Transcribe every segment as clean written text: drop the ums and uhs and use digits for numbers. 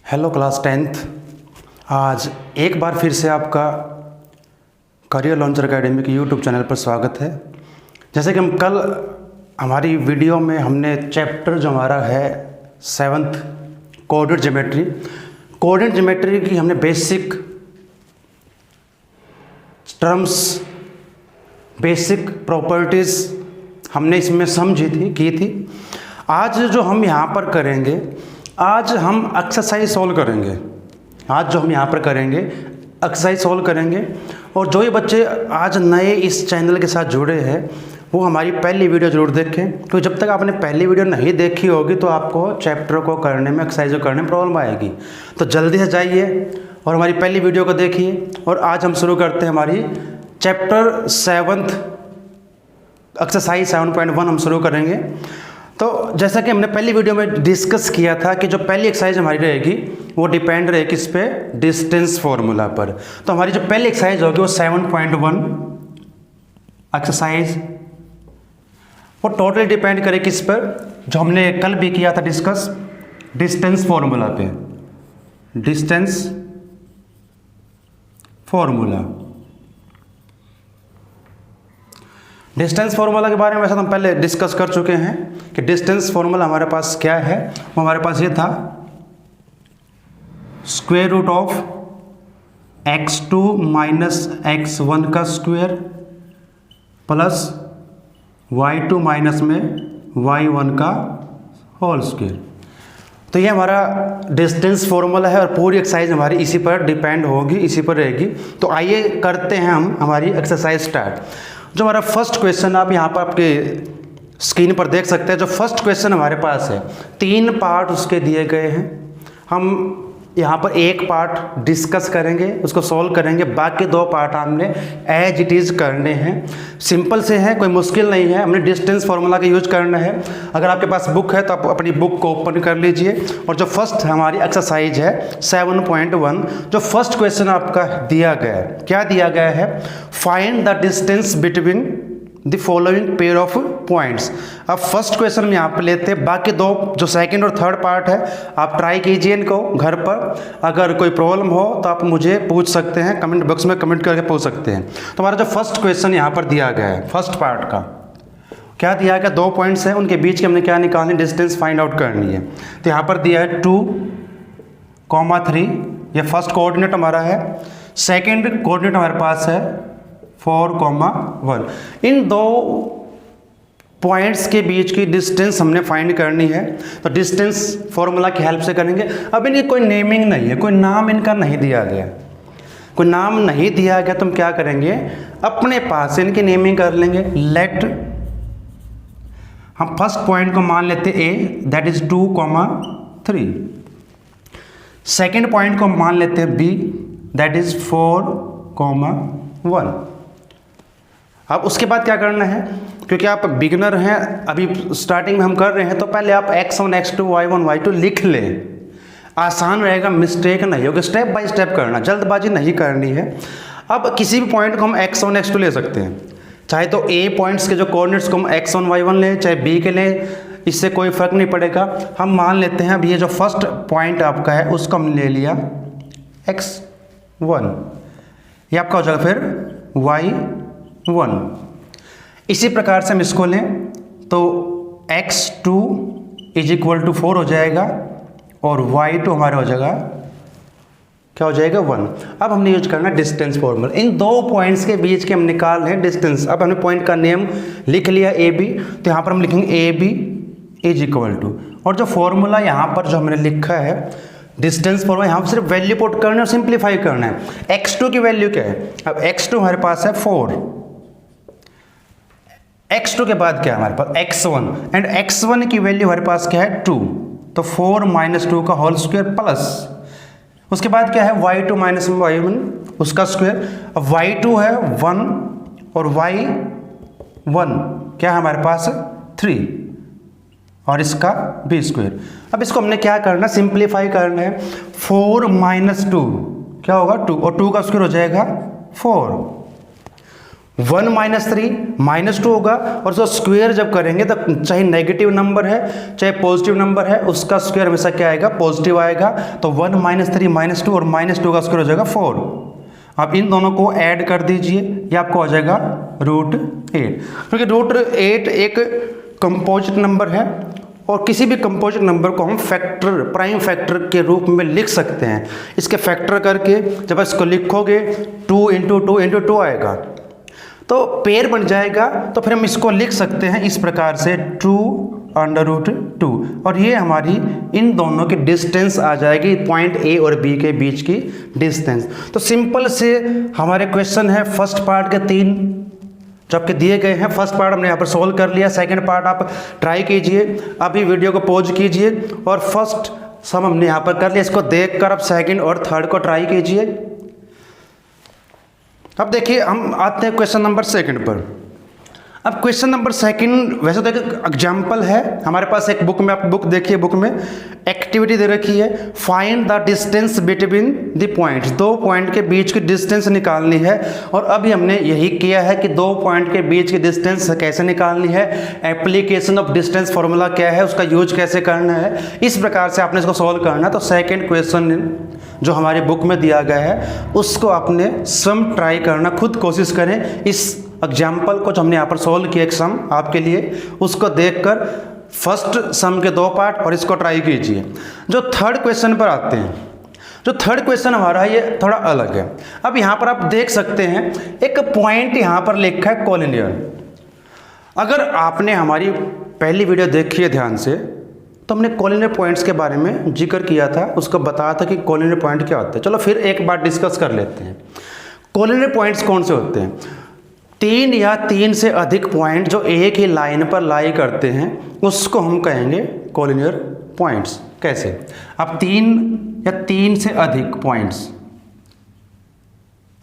Hello class 10th। आज एक बार फिर से आपका करियर लॉन्चर एकेडमी के यूट्यूब चैनल पर स्वागत है। जैसे कि हम कल हमारी वीडियो में हमने चैप्टर जो हमारा है 7th कोऑर्डिनेट ज्योमेट्री की हमने बेसिक टर्म्स, बेसिक प्रॉपर्टीज़ हमने इसमें की थी। आज जो हम यहाँ पर करेंगे, आज हम एक्सरसाइज सॉल्व करेंगे। और जो ये बच्चे आज नए इस चैनल के साथ जुड़े हैं वो हमारी पहली वीडियो ज़रूर देखें, क्योंकि जब तक आपने पहली वीडियो नहीं देखी होगी तो आपको चैप्टर को करने में, एक्सरसाइज को करने में प्रॉब्लम आएगी। तो जल्दी से जाइए और हमारी पहली वीडियो को देखिए। और आज हम शुरू करते हैं हमारी चैप्टर 7th एक्सरसाइज 7.1 हम शुरू करेंगे। तो जैसा कि हमने पहली वीडियो में डिस्कस किया था कि जो पहली एक्सरसाइज हमारी रहेगी वो डिपेंड रहेगी किस पे, डिस्टेंस फॉर्मूला पर। तो हमारी जो पहली एक्सरसाइज होगी वो 7.1 एक्सरसाइज, वो टोटली डिपेंड करे किस पर, जो हमने कल भी किया था डिस्कस, डिस्टेंस फॉर्मूला पे। डिस्टेंस फार्मूला के बारे में वैसे तो हम पहले डिस्कस कर चुके हैं कि डिस्टेंस फार्मूला हमारे पास क्या है। वो हमारे पास ये था square root of x2 minus x1 का स्क्वायर प्लस y2 माइनस में y1 का होल स्क्वायर। तो ये हमारा डिस्टेंस फार्मूला है और पूरी एक्सरसाइज हमारी इसी पर डिपेंड होगी, इसी पर रहेगी। तो आइए करते हैं हम हमारी एक्सरसाइज स्टार्ट। जो हमारा फर्स्ट क्वेश्चन आप यहाँ पर आपके स्क्रीन पर देख सकते हैं। जो फर्स्ट क्वेश्चन हमारे पास है, 3 पार्ट उसके दिए गए हैं। हम यहाँ पर एक पार्ट डिस्कस करेंगे, उसको सॉल्व करेंगे, बाकी 2 पार्ट हमने एज इट इज़ करने हैं। सिंपल से है, कोई मुश्किल नहीं है। हमने डिस्टेंस फार्मूला का यूज करना है। अगर आपके पास बुक है तो आप अपनी बुक को ओपन कर लीजिए। और जो फर्स्ट हमारी एक्सरसाइज है 7.1, जो फर्स्ट क्वेश्चन आपका दिया गया है, क्या दिया गया है, find the distance between the following pair of points. अब फर्स्ट क्वेश्चन में यहाँ पे लेते हैं, बाकी 2 जो सेकंड और थर्ड पार्ट है आप ट्राई कीजिए इनको घर पर। अगर कोई प्रॉब्लम हो तो आप मुझे पूछ सकते हैं, कमेंट बॉक्स में कमेंट करके पूछ सकते हैं। तो हमारा जो फर्स्ट क्वेश्चन यहाँ पर दिया गया है, फर्स्ट पार्ट का क्या दिया गया, 2 पॉइंट्स हैं, उनके बीच के हमने क्या निकालनी, डिस्टेंस फाइंड आउट करनी है। तो यहाँ पर दिया है 2,3, ये फर्स्ट कोऑर्डिनेट हमारा है। सेकेंड कोऑर्डिनेट हमारे पास है 4,1। इन 2 पॉइंट्स के बीच की डिस्टेंस हमने फाइंड करनी है। तो डिस्टेंस फॉर्मूला की हेल्प से करेंगे। अब इनकी कोई नेमिंग नहीं है, कोई नाम इनका नहीं दिया गया, तो हम क्या करेंगे, अपने पास इनकी नेमिंग कर लेंगे। लेट, हम फर्स्ट पॉइंट को मान लेते ए, दैट इज 2,3। सेकेंड पॉइंट को मान लेते हैं बी, दैट इज 4,1। अब उसके बाद क्या करना है, क्योंकि आप बिगिनर हैं, अभी स्टार्टिंग में हम कर रहे हैं, तो पहले आप x1 x2 y1 y2 लिख लें, आसान रहेगा, मिस्टेक नहीं होगी। स्टेप बाय स्टेप करना, जल्दबाजी नहीं करनी है। अब किसी भी पॉइंट को हम x1 x2 ले सकते हैं, चाहे तो a पॉइंट्स के जो कोऑर्डिनेट्स को हम x1 y1 लें, चाहे b के लें, इससे कोई फर्क नहीं पड़ेगा। हम मान लेते हैं अब ये जो फर्स्ट पॉइंट आपका है उसको हम ले लिया x1, ये आपका हो जाएगा फिर y1। इसी प्रकार से हम इसको लें तो x2 इज इक्वल टू 4 हो जाएगा और y2 हमारा हो जाएगा, क्या हो जाएगा, 1। अब हमने यूज करना डिस्टेंस फॉर्मूला। इन 2 पॉइंट्स के बीच के हम निकाल रहे हैं डिस्टेंस। अब हमने पॉइंट का नेम लिख लिया ए बी, तो यहाँ पर हम लिखेंगे A B is equal to, और जो फॉर्मूला यहाँ पर जो हमने लिखा है डिस्टेंस फॉर्मूला, यहाँ पर सिर्फ वैल्यू पुट करना है और सिंप्लीफाई करना है। x2 की वैल्यू क्या है, अब x2 हमारे पास है 4, x2 के बाद क्या है हमारे पास x1, एंड x1 की वैल्यू हमारे पास क्या है 2, तो 4 माइनस 2 का होल स्क्वायर प्लस उसके बाद क्या है y2 माइनस y1 उसका स्क्वायर। अब y2 है 1 और y1 क्या है हमारे पास 3 और इसका b स्क्वायर। अब इसको हमने क्या करना, सिंप्लीफाई करना है। 4 माइनस 2 क्या होगा 2, और 2 का स्क्वायर हो जाएगा 4। 1 माइनस 3 -2 होगा, और उसका स्क्वायर जब करेंगे तो चाहे नेगेटिव नंबर है चाहे पॉजिटिव नंबर है उसका स्क्वायर हमेशा क्या आएगा, पॉजिटिव आएगा। तो 1 माइनस 3 -2 और -2 का स्क्वायर हो जाएगा 4। आप इन दोनों को ऐड कर दीजिए, ये आपको हो जाएगा √8, क्योंकि √8 एक कंपोजिट नंबर है और किसी भी कंपोजिट नंबर को हम फैक्टर, प्राइम फैक्टर के रूप में लिख सकते हैं। इसके फैक्टर करके जब इसको लिखोगे 2 × 2 × 2 आएगा तो पेयर बन जाएगा। तो फिर हम इसको लिख सकते हैं इस प्रकार से 2√2, और ये हमारी इन दोनों की डिस्टेंस आ जाएगी, पॉइंट ए और बी के बीच की डिस्टेंस। तो सिंपल से हमारे क्वेश्चन है फर्स्ट पार्ट के 3 जो आपके दिए गए हैं। फर्स्ट पार्ट हमने यहाँ पर सोल्व कर लिया, सेकंड पार्ट आप ट्राई कीजिए, अभी वीडियो को पॉज कीजिए और फर्स्ट सम हमने यहाँ पर कर लिया, इसको देखकर आप सेकंड और थर्ड को ट्राई कीजिए। अब देखिए हम आते हैं क्वेश्चन नंबर 2 पर। अब क्वेश्चन नंबर 2 वैसे तो एक एग्जाम्पल है हमारे पास, एक बुक में, आप बुक देखिए, बुक में एक्टिविटी दे रखी है, find the distance between the points, 2 point के बीच की डिस्टेंस निकालनी है। और अभी हमने यही किया है कि 2 पॉइंट के बीच की डिस्टेंस कैसे निकालनी है, एप्लीकेशन ऑफ डिस्टेंस फॉर्मूला क्या है, उसका यूज कैसे करना है, इस प्रकार से आपने इसको सॉल्व करना है। तो सेकेंड क्वेश्चन जो हमारी बुक में दिया गया है उसको आपने स्वयं ट्राई करना, खुद कोशिश करें। इस एग्जाम्पल को जो हमने यहाँ पर सोल्व किया एक सम आपके लिए, उसको देखकर फर्स्ट सम के 2 पार्ट और इसको ट्राई कीजिए। जो थर्ड क्वेश्चन पर आते हैं, जो थर्ड क्वेश्चन हमारा है ये थोड़ा अलग है। अब यहाँ पर आप देख सकते हैं एक पॉइंट यहाँ पर लिखा है कोलिनियर। अगर आपने हमारी पहली वीडियो देखी है ध्यान से तो हमने कोलिनियर पॉइंट्स के बारे में जिक्र किया था, उसको बताया था कि कोलिनियर पॉइंट क्या होता है। चलो फिर एक बार डिस्कस कर लेते हैं। कोलिनियर पॉइंट्स कौन से होते हैं? 3 या 3 से अधिक पॉइंट जो एक ही लाइन पर लाई करते हैं उसको हम कहेंगे कोलिनियर पॉइंट्स। कैसे? अब 3 या 3 से अधिक पॉइंट्स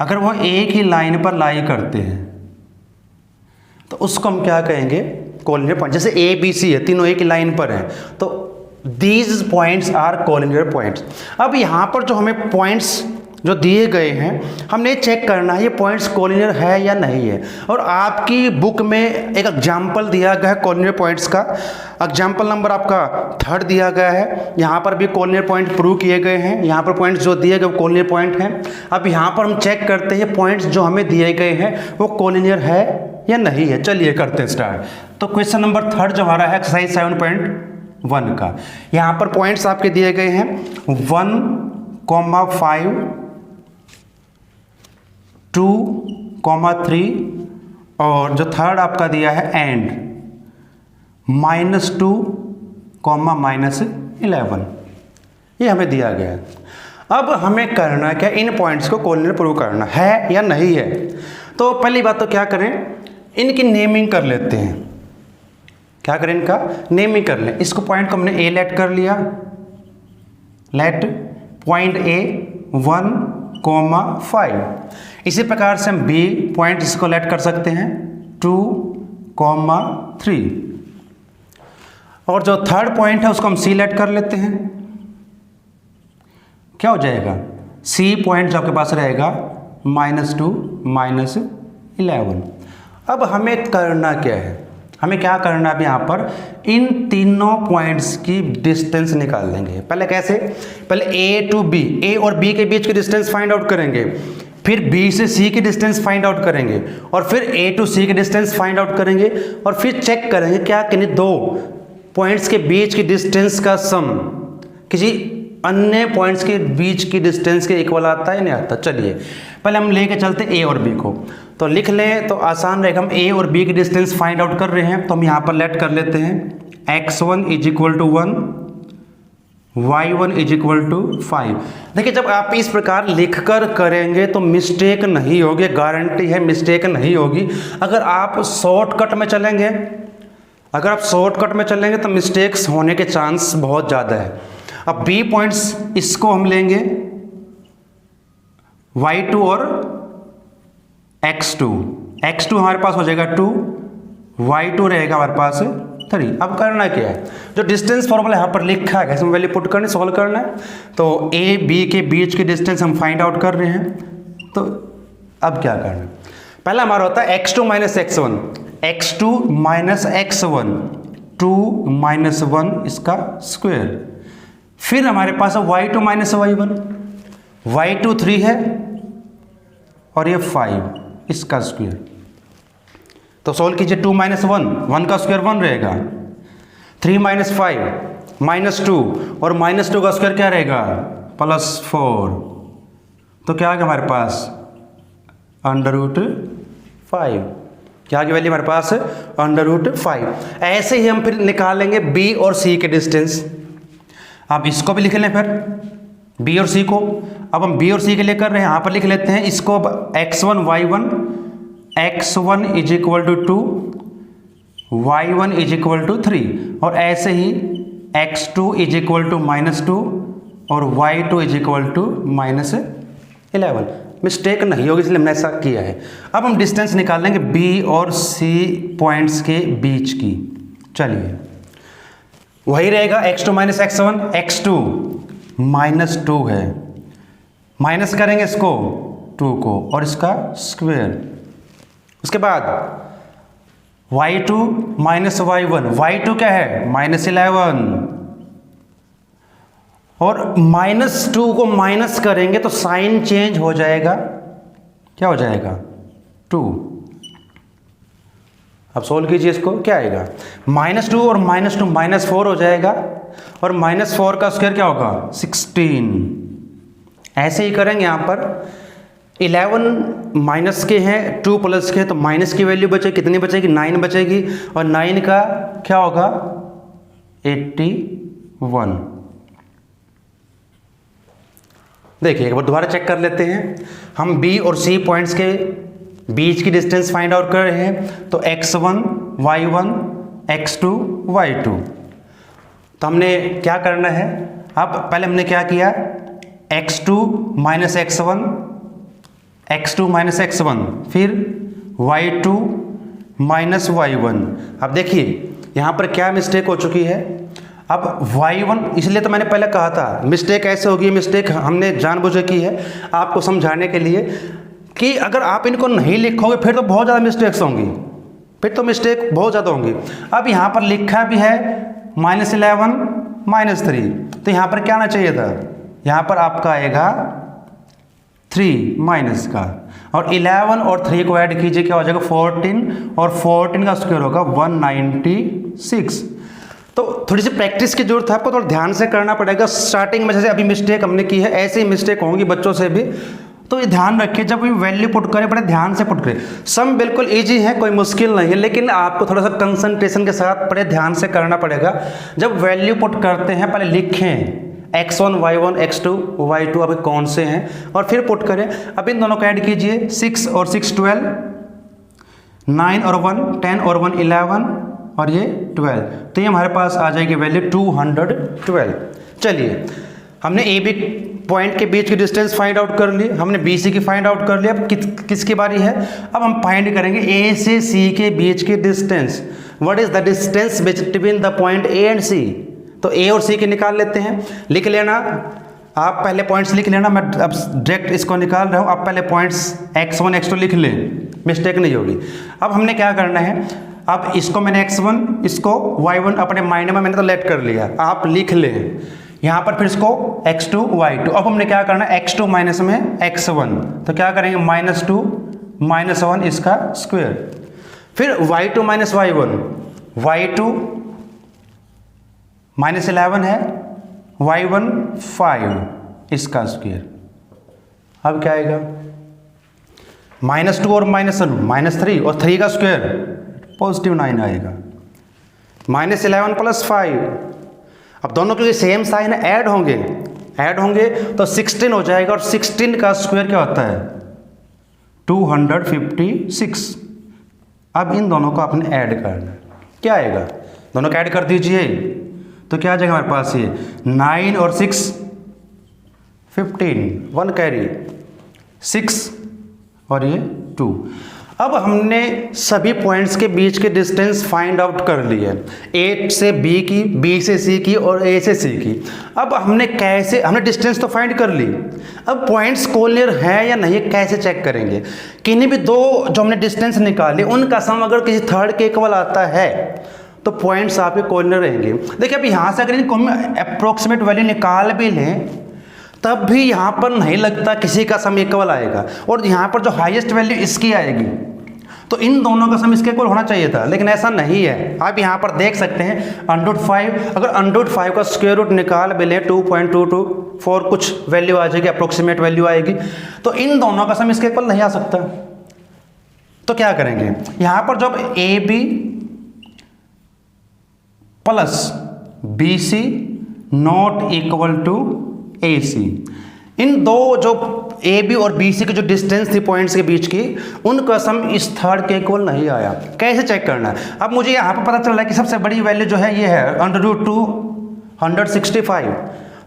अगर वो एक ही लाइन पर लाई करते हैं तो उसको हम क्या कहेंगे? Collinear point. जैसे ए बी सी है, तीनों एक ही लाइन पर हैं, तो these points are collinear points. अब यहाँ पर जो हमें पॉइंट्स जो दिए गए हैं हमने चेक करना है ये पॉइंट्स कोलिनियर है या नहीं है। और आपकी बुक में एक एग्जाम्पल दिया गया है कोलिनियर पॉइंट्स का, एग्जाम्पल नंबर आपका 3 दिया गया है। यहाँ पर भी कोलिनियर पॉइंट प्रूव किए गए हैं, यहाँ पर पॉइंट्स जो दिए गए वो कोलिनियर पॉइंट हैं। अब यहाँ पर हम चेक करते हैं पॉइंट्स जो हमें दिए गए हैं वो कोलिनियर है या नहीं है। चलिए करते हैं स्टार्ट। तो क्वेश्चन नंबर 3 जो हमारा है एक्सरसाइज 7.1 का, यहाँ पर पॉइंट्स आपके दिए गए हैं 1,5 2,3 और जो थर्ड आपका दिया है एंड -2, -11, ये हमें दिया गया है। अब हमें करना क्या? इन पॉइंट्स को कोलिनियर प्रूव करना है या नहीं है। तो पहली बात तो क्या करें, इनकी नेमिंग कर लेते हैं। क्या करें? इनका नेमिंग कर लें। इसको पॉइंट को हमने ए लेट कर लिया, लेट पॉइंट ए 1,5। इसी प्रकार से हम बी पॉइंट इसको लेट कर सकते हैं 2,3 और जो थर्ड पॉइंट है उसको हम सी लेट कर लेते हैं। क्या हो जाएगा? सी पॉइंट जो आपके पास रहेगा -2, -11। अब हमें करना क्या है? हमें क्या करना है? अब यहाँ पर इन तीनों पॉइंट्स की डिस्टेंस निकाल लेंगे। पहले कैसे? पहले ए टू बी, ए और बी के बीच की डिस्टेंस फाइंड आउट करेंगे, फिर बी से सी की डिस्टेंस फाइंड आउट करेंगे और फिर ए टू सी की डिस्टेंस फाइंड आउट करेंगे और फिर चेक करेंगे क्या किन्हीं 2 पॉइंट्स के बीच की डिस्टेंस का सम किसी अन्य पॉइंट्स के बीच की डिस्टेंस के इक्वल आता है नहीं आता। चलिए पहले हम लेके चलते ए और बी को, तो लिख लें तो आसान रहेगा। हम ए और बी की डिस्टेंस फाइंड आउट कर रहे हैं तो हम यहाँ पर लेट कर लेते हैं x1 = 1, y1 = 5। देखिए जब आप इस प्रकार लिखकर करेंगे तो मिस्टेक नहीं होगी, गारंटी है मिस्टेक नहीं होगी। अगर आप शॉर्टकट में चलेंगे तो मिस्टेक्स होने के चांस बहुत ज़्यादा है। अब बी पॉइंट्स इसको हम लेंगे y2 और x2 हमारे पास हो जाएगा 2, y2 रहेगा हमारे पास 3। अब करना क्या है? जो डिस्टेंस फॉर्मूला यहाँ पर लिखा है इसमें वैल्यू पुट करनी, सॉल्व करना है। तो ए बी के बीच की डिस्टेंस हम फाइंड आउट कर रहे हैं। तो अब क्या करना है? पहला हमारा होता है x2 minus x1, x2 minus x1, 2 minus 1 इसका स्क्वायर। फिर हमारे पास है y2 माइनस y1, y2 3 है और ये 5 इसका स्क्वायर। तो सोल्व कीजिए, 2 माइनस 1 का स्क्वायर 1 रहेगा, 3 माइनस 5 माइनस 2 और माइनस 2 का स्क्वायर क्या रहेगा प्लस 4। तो क्या आ गया हमारे पास √5। क्या आ गई वैल्यू हमारे पास √5। ऐसे ही हम फिर निकालेंगे b और c के डिस्टेंस। आप इसको भी लिख लें फिर b और c को। अब हम b और c के लिए कर रहे हैं, यहाँ पर लिख लेते हैं इसको x1 y1, x1 is equal to 2, y1 is equal to 3 और ऐसे ही x2 इज इक्वल टू -2 और y2 is equal to -11। Mistake नहीं होगी इसलिए हमने ऐसा किया है। अब हम डिस्टेंस निकाल लेंगे b और c पॉइंट्स के बीच की। चलिए वही रहेगा x2 माइनस x1, x2 -2 है, माइनस करेंगे इसको 2 को और इसका स्क्वायर। उसके बाद y2 माइनस y1, y2 क्या है -11 और -2 को माइनस करेंगे तो साइन चेंज हो जाएगा, क्या हो जाएगा 2। अब सोल्व कीजिए इसको, क्या आएगा -2 और -2 -4 हो जाएगा और -4 का स्क्वायर क्या होगा 16। ऐसे ही करेंगे यहाँ पर 11 माइनस के हैं 2 प्लस के, तो माइनस की वैल्यू बचेगी, कितनी बचेगी 9 बचेगी और 9 का क्या होगा 81। देखिए एक बार दोबारा चेक कर लेते हैं। हम b और c पॉइंट्स के बीच की डिस्टेंस फाइंड आउट कर रहे हैं। तो x1 y1 x2 y2। तो हमने क्या करना है, अब पहले हमने क्या किया x2 minus x1, x2 minus x1, फिर y2 माइनस y1। अब देखिए यहाँ पर क्या मिस्टेक हो चुकी है। अब y1, इसलिए तो मैंने पहले कहा था मिस्टेक ऐसे होगी, मिस्टेक हमने जानबूझ की है आपको समझाने के लिए कि अगर आप इनको नहीं लिखोगे फिर तो बहुत ज़्यादा मिस्टेक्स होंगी, फिर तो मिस्टेक बहुत ज़्यादा होंगी। अब यहाँ पर लिखा भी है -11 -3, तो यहाँ पर क्या आना चाहिए था, यहाँ पर आपका आएगा 3 माइनस का और 11 और 3 को ऐड कीजिए क्या हो जाएगा 14 और 14 का स्क्वायर होगा 196। तो थोड़ी सी प्रैक्टिस की जरूरत है, आपको थोड़ा ध्यान से करना पड़ेगा। स्टार्टिंग में जैसे अभी मिस्टेक हमने की है ऐसे ही मिस्टेक होंगी बच्चों से भी, तो ये ध्यान रखिए जब भी वैल्यू पुट करें बड़े ध्यान से पुट करें। सम बिल्कुल इजी है, कोई मुश्किल नहीं है, लेकिन आपको थोड़ा सा कंसंट्रेशन के साथ बड़े ध्यान से करना पड़ेगा। जब वैल्यू पुट करते हैं पहले लिखें x1 y1 x2 y2 अभी कौन से हैं और फिर पुट करें। अब इन दोनों को ऐड कीजिए, 6 और 6 12, 9 और 1 10 और 1 11 और ये 12, तो ये हमारे पास आ जाएगी वैल्यू 212। चलिए हमने ए बी पॉइंट के बीच की डिस्टेंस फाइंड आउट कर ली, हमने बी सी की फाइंड आउट कर ली। अब किसकी बारी है, अब हम फाइंड करेंगे ए से सी के बीच की distance. What is the distance between the point A and C. तो ए और सी की निकाल लेते हैं, लिख लेना आप पहले पॉइंट्स लिख लेना, मैं अब डायरेक्ट इसको निकाल रहा हूँ। आप पहले पॉइंट्स x1 x2 लिख लें, मिस्टेक नहीं होगी। अब हमने क्या करना है, अब इसको मैंने x1 इसको y1 अपने माइंड में मैंने तो लेट कर लिया, आप लिख लें यहाँ पर, फिर इसको x2 y2। अब हमने क्या करना है x2 माइनस में x1, तो क्या करेंगे -2 -1 इसका स्क्वायर, फिर y2 माइनस y1, y2 -11 है, y1 5 इसका स्क्वायर। अब क्या आएगा -2 और -1 -3 और 3 का स्क्वायर +9 आएगा, -11 + 5। अब दोनों के सेम साइन ऐड होंगे तो 16 हो जाएगा और 16 का स्क्वायर क्या होता है 256। अब इन दोनों को आपने ऐड करना है, क्या आएगा, दोनों को ऐड कर दीजिए तो क्या आ जाएगा हमारे पास, ये 9 और 6 15, 1 कैरी 6 और ये 2। अब हमने सभी पॉइंट्स के बीच के डिस्टेंस फाइंड आउट कर लिए, ए से बी की, बी से सी की और ए से सी की। अब हमने डिस्टेंस तो फाइंड कर ली, अब पॉइंट्स कोलिनियर है या नहीं कैसे चेक करेंगे। किन्हीं भी दो जो हमने डिस्टेंस निकाले उनका सम अगर किसी थर्ड के इक्वल आता है तो पॉइंट्स आपके कोलिनियर रहेंगे। देखिए अब यहाँ से अगर इनको हम अप्रोक्सीमेट वैल्यू निकाल भी लें तब भी यहाँ पर नहीं लगता किसी का सम इक्वल आएगा, और यहाँ पर जो हाईएस्ट वैल्यू इसकी आएगी तो इन दोनों का सम इसके इक्वल होना चाहिए था, लेकिन ऐसा नहीं है। आप यहाँ पर देख सकते हैं √5, अगर √5 का स्क्वायर रूट निकाल भी लें 2.224 कुछ वैल्यू आ जाएगी, अप्रोक्सीमेट वैल्यू आएगी, तो इन दोनों का सम इसके इक्वल नहीं आ सकता। तो क्या करेंगे, यहाँ पर जब A B plus B C not equal to A C, इन दो जो ए बी और बी सी की जो डिस्टेंस थी पॉइंट्स के बीच की उनका सम इस थर्ड के इक्वल नहीं आया। कैसे चेक करना है, अब मुझे यहाँ पर पता चल रहा है कि सबसे बड़ी वैल्यू जो है ये है √265,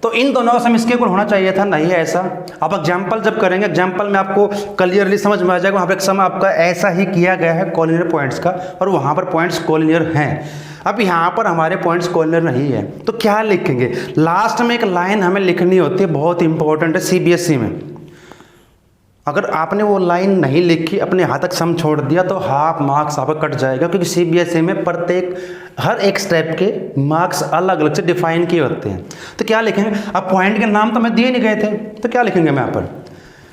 तो इन दोनों का सम इसके इक्वल होना चाहिए था, नहीं है ऐसा। अब एग्जाम्पल जब करेंगे, एग्जाम्पल में आपको क्लियरली समझ में आ जाएगा, वहाँ पर एक सम आपका ऐसा ही किया गया है कोलिनियर पॉइंट्स का, और वहाँ पर पॉइंट्स कोलिनियर हैं। अब यहाँ पर हमारे पॉइंट्स कोलिनियर नहीं है तो क्या लिखेंगे, लास्ट में एक लाइन हमें लिखनी होती है, बहुत इंपॉर्टेंट है सीबीएसई में। अगर आपने वो लाइन नहीं लिखी, अपने हाथ तक सम छोड़ दिया तो हाफ मार्क्स आपका कट जाएगा, क्योंकि सीबीएसई में हर एक स्टेप के मार्क्स अलग अलग से डिफाइन किए होते हैं। तो क्या लिखेंगे, अब पॉइंट के नाम तो हमें दिए नहीं गए थे, तो क्या लिखेंगे हम यहाँ पर,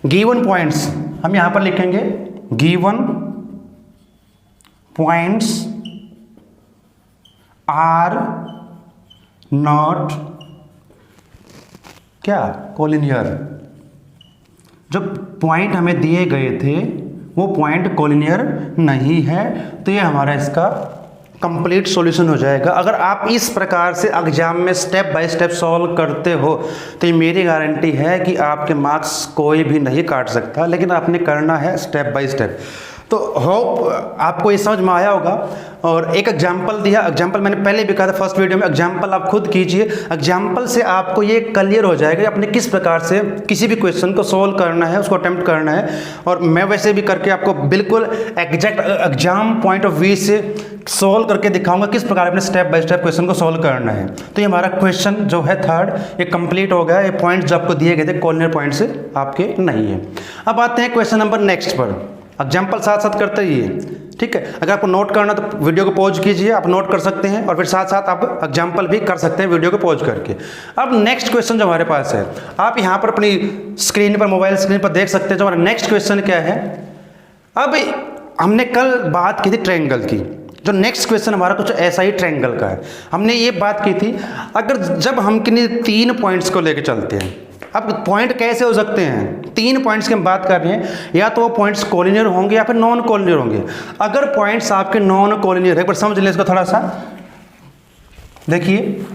गिवन पॉइंट्स, हम यहाँ पर लिखेंगे गिवन पॉइंट्स आर नॉट क्या कोलिनियर। जो पॉइंट हमें दिए गए थे वो पॉइंट कोलिनियर नहीं है, तो ये हमारा इसका कंप्लीट सॉल्यूशन हो जाएगा। अगर आप इस प्रकार से एग्जाम में स्टेप बाय स्टेप सॉल्व करते हो तो ये मेरी गारंटी है कि आपके मार्क्स कोई भी नहीं काट सकता, लेकिन आपने करना है स्टेप बाय स्टेप। तो होप आपको ये समझ में आया होगा। और एक एग्जाम्पल दिया, एग्जाम्पल मैंने पहले भी कहा था फर्स्ट वीडियो में, एग्जाम्पल आप खुद कीजिए, एग्जाम्पल से आपको ये क्लियर हो जाएगा अपने किस प्रकार से किसी भी क्वेश्चन को सोल्व करना है, उसको अटेम्प्ट करना है। और मैं वैसे भी करके आपको बिल्कुल exact exam point of view से सोल्व करके दिखाऊंगा किस प्रकार अपने स्टेप बाय स्टेप क्वेश्चन को सोल्व करना है। तो ये हमारा क्वेश्चन जो है थर्ड, ये कंप्लीट हो गया। ये पॉइंट्स जो आपको दिए गए थे कोलिनियर पॉइंट से आपके नहीं है। अब आते हैं क्वेश्चन नंबर नेक्स्ट पर, एग्जाम्पल साथ साथ करते ही है, ठीक है। अगर आपको नोट करना तो वीडियो को पॉज कीजिए, आप नोट कर सकते हैं, और फिर साथ साथ आप एग्जाम्पल भी कर सकते हैं वीडियो को पॉज करके। अब नेक्स्ट क्वेश्चन जो हमारे पास है, आप यहाँ पर अपनी स्क्रीन पर, मोबाइल स्क्रीन पर देख सकते हैं जो हमारा नेक्स्ट क्वेश्चन क्या है। अब हमने कल बात की थी ट्रायंगल की, जो नेक्स्ट क्वेश्चन हमारा कुछ ऐसा ही ट्रायंगल का है। हमने ये बात की थी, अगर जब हम किन्हीं 3 पॉइंट्स को लेकर चलते हैं, अब पॉइंट कैसे हो सकते हैं, 3 पॉइंट्स की हम बात कर रहे हैं, या तो वो पॉइंट्स कोलिनियर होंगे या फिर नॉन कोलिनियर होंगे। अगर पॉइंट्स आपके नॉन कोलिनियर है, एक बार समझ लें इसको थोड़ा सा, देखिए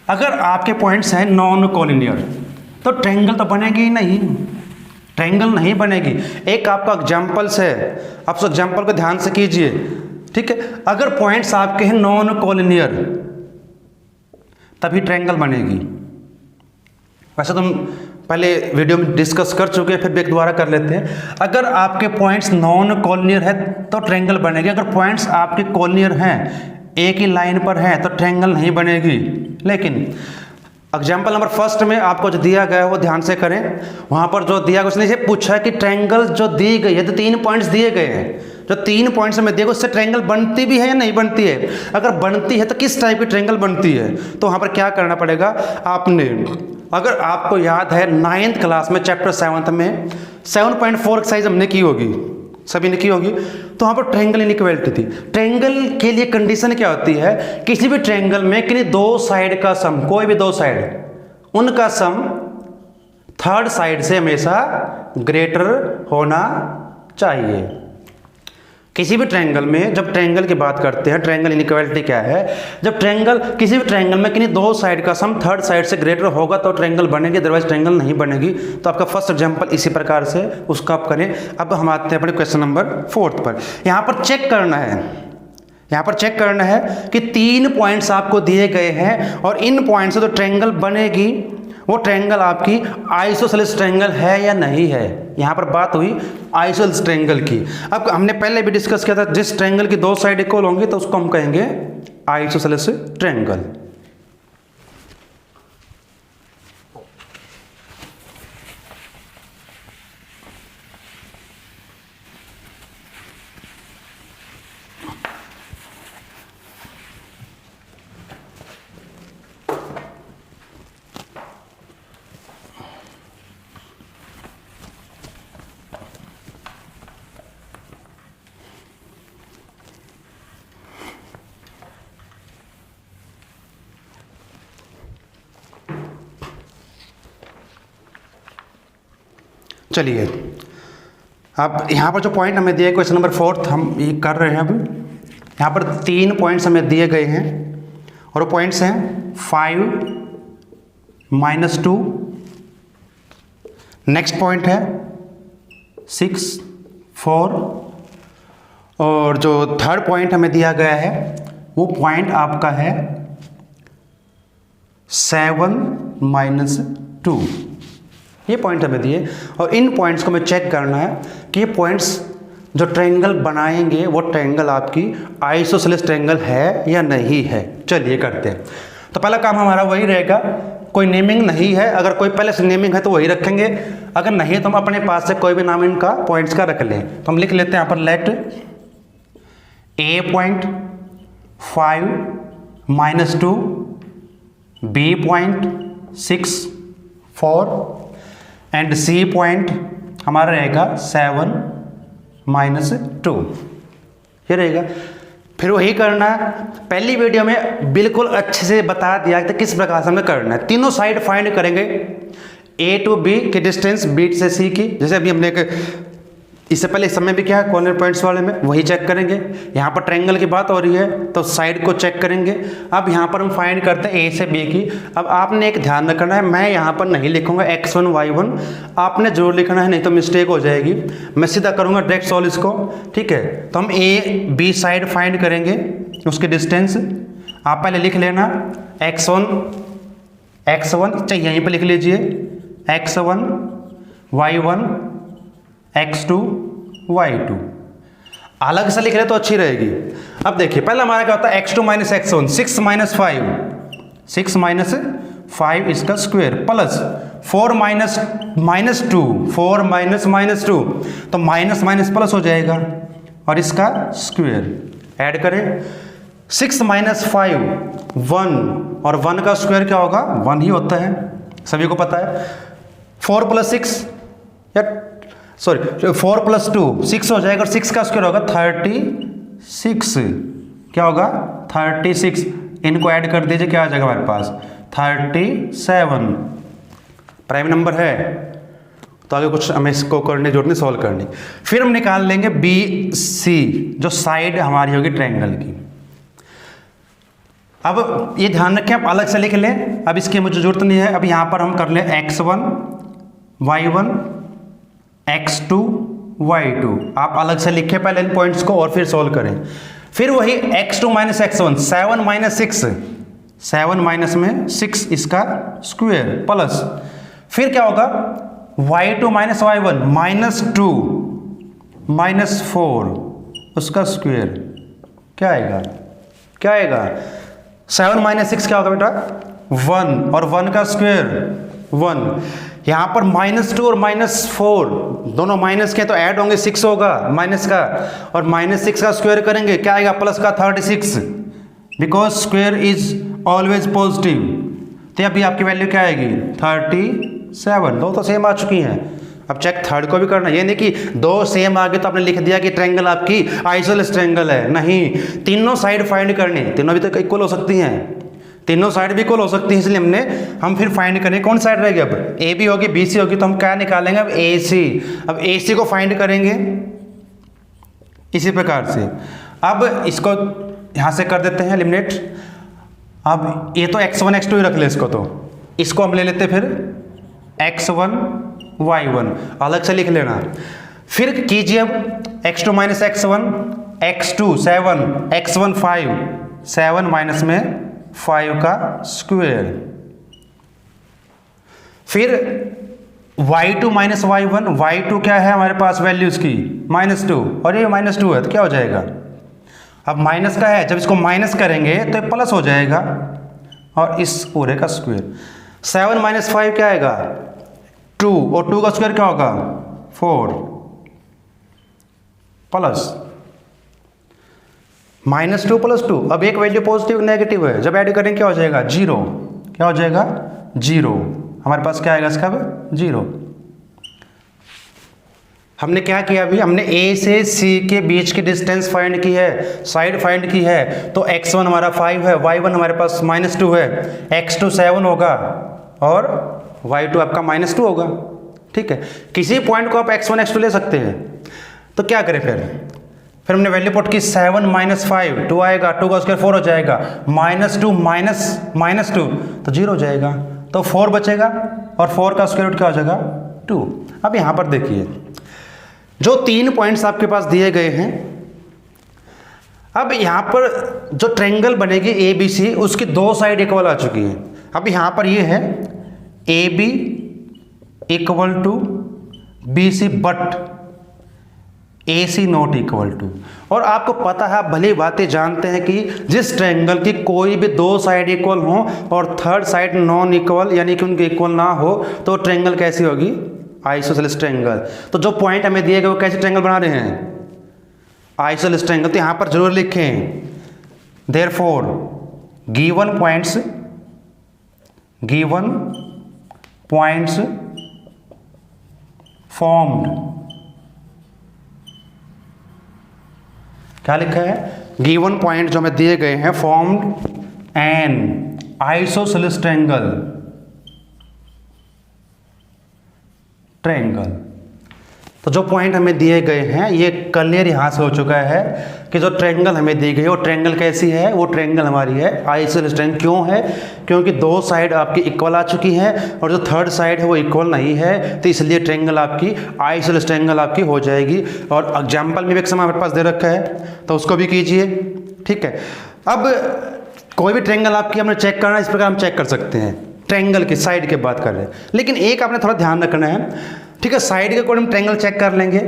अगर आपके पॉइंट्स हैं नॉन कोलिनियर तो ट्रायंगल तो बनेगी ही नहीं, ट्रायंगल नहीं बनेगी। एक आपका एग्जाम्पल्स है, आप उस एग्जाम्पल को ध्यान से कीजिए, ठीक है। अगर पॉइंट्स आपके हैं नॉन कोलिनियर तभी ट्रायंगल बनेगी। वैसे तो हम पहले वीडियो में डिस्कस कर चुके हैं, फिर भी एक दोबारा कर लेते हैं। अगर आपके पॉइंट्स नॉन कोलिनियर है तो ट्रायंगल बनेगी। अगर पॉइंट्स आपके कोलिनियर हैं, एक ही लाइन पर हैं, तो ट्रायंगल नहीं बनेगी। लेकिन एग्जाम्पल नंबर फर्स्ट में आपको जो दिया गया है वो ध्यान से करें। वहाँ पर जो दिया गया उसने ये पूछा है कि ट्रायंगल जो दी गई है, तो 3 पॉइंट्स दिए गए हैं, जो 3 पॉइंट्स में देखो उससे ट्रायंगल बनती भी है या नहीं बनती है। अगर बनती है तो किस टाइप की ट्रायंगल बनती है, तो वहाँ पर क्या करना पड़ेगा आपने। अगर आपको याद है 9th क्लास में चैप्टर 7 में 7.4 एक्सरसाइज हमने की होगी, सभी ने की होगी, तो वहाँ पर ट्रायंगल इनइक्वालिटी थी। ट्रायंगल के लिए कंडीशन क्या होती है, किसी भी ट्रायंगल में किन्हीं 2 साइड का सम, कोई भी 2 साइड, उनका सम थर्ड साइड से हमेशा ग्रेटर होना चाहिए। किसी भी ट्रायंगल में जब ट्रायंगल की बात करते हैं, ट्रायंगल इनइक्वालिटी क्या है, जब ट्रायंगल किसी भी ट्रायंगल में किन्हीं 2 साइड का सम थर्ड साइड से ग्रेटर होगा तो ट्रायंगल बनेगी, अदरवाइज ट्रायंगल नहीं बनेगी। तो आपका फर्स्ट एग्जांपल इसी प्रकार से उसका आप करें। अब हम आते हैं अपने क्वेश्चन नंबर 4 पर। यहाँ पर चेक करना है, यहाँ पर चेक करना है कि 3 पॉइंट्स आपको दिए गए हैं और इन पॉइंट से तो ट्रायंगल बनेगी, वो ट्रायंगल आपकी आइसोसेलेस ट्रायंगल है या नहीं है। यहाँ पर बात हुई आइसोसेलेस ट्रायंगल की। अब हमने पहले भी डिस्कस किया था, जिस ट्रायंगल की दो साइड इक्वल होंगी तो उसको हम कहेंगे आइसोसेलेस ट्रायंगल। चलिए, अब यहाँ पर जो पॉइंट हमें दिए, क्वेश्चन नंबर 4 हम ये कर रहे हैं। अब यहाँ पर 3 पॉइंट्स हमें दिए गए हैं और वो पॉइंट्स हैं 5 -2, नेक्स्ट पॉइंट है 6 4, और जो थर्ड पॉइंट हमें दिया गया है वो पॉइंट आपका है 7 -2। ये पॉइंट हमें दिए और इन पॉइंट्स को हमें चेक करना है कि ये पॉइंट्स जो ट्रायंगल बनाएंगे वो ट्रायंगल आपकी आइसोसेलेस ट्रायंगल है या नहीं है। चलिए करते हैं। तो पहला काम हमारा वही रहेगा, कोई नेमिंग नहीं है, अगर कोई पहले से नेमिंग है तो वही रखेंगे, अगर नहीं है तो हम अपने पास से कोई भी नाम इनका पॉइंट्स का रख लें। तो हम लिख लेते हैं यहाँ पर let A point 5 -2, B point 6 4 and C point हमारा रहेगा 7 -2। ये रहेगा। फिर वही करना है, पहली वीडियो में बिल्कुल अच्छे से बता दिया कि किस प्रकार से हमें करना है। तीनों साइड फाइंड करेंगे, ए टू बी की डिस्टेंस, बी से सी की, जैसे अभी हमने इससे पहले इस समय भी क्या है कॉर्नर पॉइंट्स वाले में वही चेक करेंगे। यहाँ पर ट्रायंगल की बात हो रही है तो साइड को चेक करेंगे। अब यहाँ पर हम फाइंड करते हैं ए से बी की। अब आपने एक ध्यान रखना है, मैं यहाँ पर नहीं लिखूंगा x1 y1, आपने जरूर लिखना है, नहीं तो मिस्टेक हो जाएगी। मैं सीधा करूँगा डायरेक्ट सॉल्व इसको, ठीक है। तो हम ए बी साइड फाइंड करेंगे, उसकी डिस्टेंस आप पहले लिख लेना x1 चाहिए यहीं पर लिख लीजिए, x1 y1 x2 y2, अलग से लिख रहे तो अच्छी रहेगी। अब देखिए पहला हमारा क्या होता है x2 - x1, 6 - 5, 6 - 5 इसका स्क्वायर प्लस 4 - 2, 4 - 2, तो माइनस माइनस प्लस हो जाएगा और इसका स्क्वायर ऐड करें। 6 - 5 1, और 1 का स्क्वायर क्या होगा, 1 ही होता है, सभी को पता है। 4 + 6 या सॉरी 4 + 2 6 हो जाएगा और 6 का स्क्वायर होगा 36। क्या होगा 36, इनको ऐड कर दीजिए, क्या आ जाएगा हमारे पास 37। प्राइम नंबर है तो आगे कुछ हमें इसको करने जरूरत नहीं, सॉल्व करनी। फिर हम निकाल लेंगे बी सी, जो साइड हमारी होगी ट्रायंगल की। अब ये ध्यान रखें, आप अलग से लिख लें, अब इसकी मुझे जरूरत नहीं है। अब यहाँ पर हम कर लें x1 y1 x2 y2, आप अलग से लिखें पहले इन पॉइंट्स को और फिर सॉल्व करें। फिर वही x2 - x1 7 - 6, 7 माइनस में 6 इसका स्क्वायर प्लस, फिर क्या होगा y2 - y1 -2 -4 उसका स्क्वायर, क्या आएगा 7 - 6 क्या होगा बेटा 1, और 1 का स्क्वायर 1। यहाँ पर -2 और -4 दोनों माइनस के तो ऐड होंगे, 6 होगा माइनस का, और -6 का स्क्वायर करेंगे क्या आएगा प्लस का 36, because square is always positive. तो अभी आपकी वैल्यू क्या आएगी 37। दो तो सेम आ चुकी हैं। अब चेक थर्ड को भी करना, ये नहीं कि दो सेम आ गए तो आपने लिख दिया कि ट्रायंगल आपकी आइसोसेलेस ट्रायंगल है, नहीं, तीनों साइड फाइंड करनी, तीनों भी तो इक्वल हो सकती हैं, तीनों साइड भी इक्वल हो सकती है, इसलिए हम फिर फाइंड करें कौन साइड रहेगी। अब ए बी होगी बी सी होगी, तो हम क्या निकालेंगे अब ए सी। अब ए सी को फाइंड करेंगे इसी प्रकार से। अब इसको यहाँ से कर देते हैं एलिमिनेट। अब ये तो x1 x2 ही रख ले इसको, तो इसको हम ले लेते फिर x1 y1 अलग से लिख लेना। फिर कीजिए अब x2 - x1 x2 7 x1 5, 7 minus में 5 का स्क्वायर, फिर y2 माइनस y1, y2 क्या है हमारे पास वैल्यूज की -2 और ये -2 है तो क्या हो जाएगा, अब माइनस का है, जब इसको माइनस करेंगे तो ये प्लस हो जाएगा और इस पूरे का स्क्वायर। 7 माइनस 5 क्या आएगा 2 और 2 का स्क्वायर क्या होगा 4 प्लस -2 + 2। अब एक वैल्यू पॉजिटिव नेगेटिव है, जब ऐड करेंगे क्या हो जाएगा 0, क्या हो जाएगा 0, हमारे पास क्या आएगा इसका 0। हमने क्या किया अभी, हमने A से C के बीच की डिस्टेंस फाइंड की है, साइड फाइंड की है, तो x1 हमारा 5 है, y1 हमारे पास -2 है, x2 7 होगा और y2 आपका -2 होगा। ठीक है, किसी पॉइंट को आप x1 x2 ले सकते हैं। तो क्या करें फिर हमने वैल्यू पुट की 7 माइनस 5 2 आएगा, 2 का स्क्वायर 4 हो जाएगा, -2 -2 तो 0 हो जाएगा, तो 4 बचेगा और 4 का स्क्वायर रूट क्या हो जाएगा 2। अब यहाँ पर देखिए जो 3 पॉइंट्स आपके पास दिए गए हैं, अब यहाँ पर जो ट्रायंगल बनेगी ए बी सी उसकी 2 साइड इक्वल आ चुकी हैं। अब यहाँ पर ये है A B equal to B C but A C not equal to, और आपको पता है, आप भली बातें जानते हैं कि जिस ट्रायंगल की कोई भी 2 साइड इक्वल हो और थर्ड साइड नॉन इक्वल यानी कि उनके इक्वल ना हो तो ट्रायंगल कैसी होगी आइसोसेलेस ट्रायंगल। तो जो पॉइंट हमें दिए गए वो कैसे ट्रायंगल बना रहे हैं आइसोसेलेस ट्रायंगल। तो यहाँ पर जरूर लिखें देयरफॉर गिवन पॉइंट्स फॉर्म्ड, क्या लिखा है गिवन पॉइंट जो हमें दिए गए हैं फॉर्म्ड एन आइसोसेलेस ट्रायंगल। तो जो पॉइंट हमें दिए गए हैं ये क्लियर यहाँ से हो चुका है कि जो ट्रायंगल हमें दी गई है वो ट्रायंगल कैसी है, वो ट्रायंगल हमारी है आइसोसेलेस ट्रायंगल। क्यों है, क्योंकि 2 साइड आपकी इक्वल आ चुकी हैं और जो थर्ड साइड है वो इक्वल नहीं है, तो इसलिए ट्रायंगल आपकी आइसोसेलेस ट्रायंगल आपकी हो जाएगी। और एग्जाम्पल में भी एक समय हमारे पास दे रखा है तो उसको भी कीजिए। ठीक है, अब कोई भी ट्रायंगल आपकी हमने चेक करना है, इस प्रकार हम चेक कर सकते हैं, ट्रायंगल की साइड की बात कर रहे हैं। लेकिन एक आपने थोड़ा ध्यान रखना है, ठीक है, साइड के अकॉर्डिंग ट्रायंगल चेक कर लेंगे।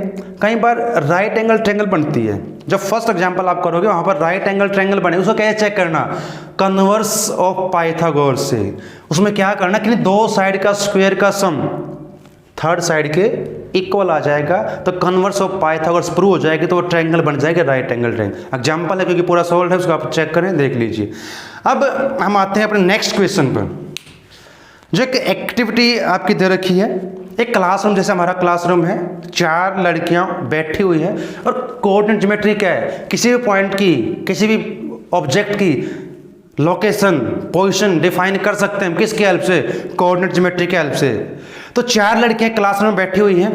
कई बार राइट एंगल ट्रायंगल बनती है, जब फर्स्ट एग्जांपल आप करोगे वहां पर राइट एंगल ट्रायंगल बने, उसको कैसे चेक करना कन्वर्स ऑफ पाइथागोरस से। उसमें क्या करना कि 2 साइड का स्क्वायर का सम थर्ड साइड के इक्वल आ जाएगा, तो कन्वर्स ऑफ पाइथागोरस प्रूव हो जाएगी, तो वो ट्रायंगल बन जाएगा राइट एंगल ट्रायंगल। एग्जांपल है क्योंकि पूरा सोल्व है, उसको आप चेक करें, देख लीजिए। अब हम आते हैं अपने नेक्स्ट क्वेश्चन पर, जो एक एक्टिविटी आपकी दे रखी है। एक क्लासरूम, जैसे हमारा क्लासरूम है, 4 लड़कियां बैठी हुई हैं और कोऑर्डिनेट ज्योमेट्री क्या है, किसी भी पॉइंट की, किसी भी ऑब्जेक्ट की लोकेशन पोजीशन डिफाइन कर सकते हैं हम किसके हेल्प से, कोऑर्डिनेट ज्योमेट्री के हेल्प से। तो 4 लड़कियां क्लासरूम में बैठी हुई हैं,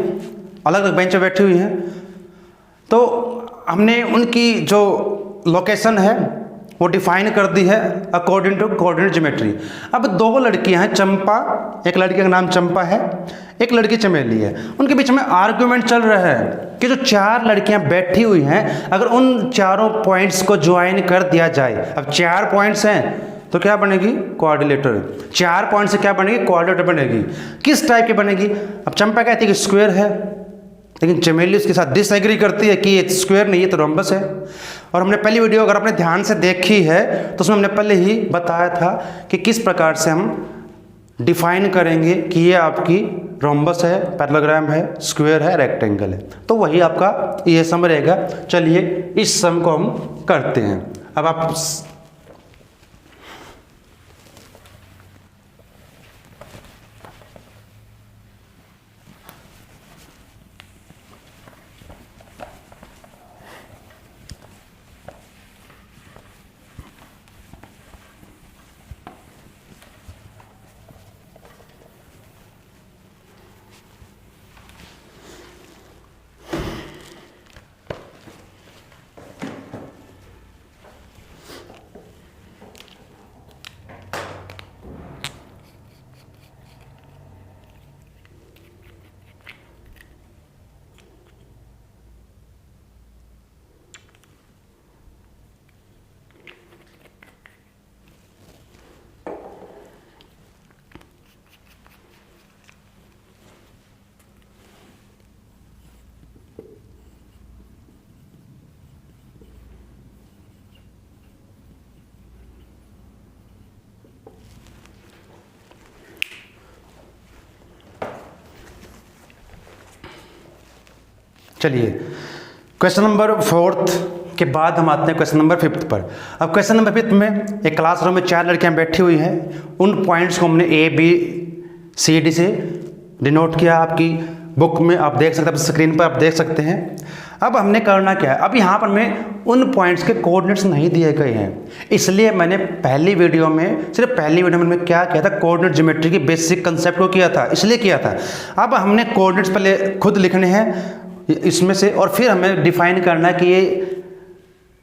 अलग अलग बेंच पर बैठी हुई हैं। तो हमने उनकी जो लोकेशन है वो डिफाइन कर दी है अकॉर्डिंग टू कोऑर्डिनेट ज्योमेट्री। अब 2 लड़कियां हैं, चंपा, एक लड़की का नाम चंपा है, एक लड़की चमेली है। उनके बीच में आर्गुमेंट चल रहा है कि जो 4 लड़कियां बैठी हुई हैं, अगर उन चारों पॉइंट्स को ज्वाइन कर दिया जाए। अब 4 पॉइंट्स हैं तो क्या बनेगी क्वाड्रिलेटरल, 4 पॉइंट से क्या बनेगी क्वाड्रिलेटरल बनेगी। किस टाइप की बनेगी, अब चंपा कहती है कि स्क्वायर है, लेकिन चमेली उसके साथ डिसएग्री करती है कि ये स्क्वायर नहीं, ये तो रोम्बस है। और हमने पहली वीडियो अगर आपने ध्यान से देखी है तो उसमें हमने पहले ही बताया था कि किस प्रकार से हम डिफाइन करेंगे कि ये आपकी रोम्बस है, पैरेललोग्राम है, स्क्वायर है, रेक्टेंगल है। तो वही आपका ये सम रहेगा। चलिए इस सम को हम करते हैं। अब आप चलिए क्वेश्चन नंबर 4 के बाद हम आते हैं क्वेश्चन नंबर 5 पर। अब क्वेश्चन नंबर 5 में एक क्लासरूम में 4 लड़कियां बैठी हुई हैं, उन पॉइंट्स को हमने ABCD से डिनोट किया। आपकी बुक में आप देख सकते हैं, स्क्रीन पर आप देख सकते हैं। अब हमने करना क्या है, अब यहाँ पर मैं उन पॉइंट्स के कोऑर्डिनेट्स नहीं दिए गए हैं, इसलिए मैंने सिर्फ पहली वीडियो में मैंने क्या किया था, कोऑर्डिनेट ज्योमेट्री की बेसिक कंसेप्ट को किया था, इसलिए किया था। अब हमने कोऑर्डिनेट्स पहले खुद लिखने हैं इसमें से, और फिर हमें डिफाइन करना है कि ये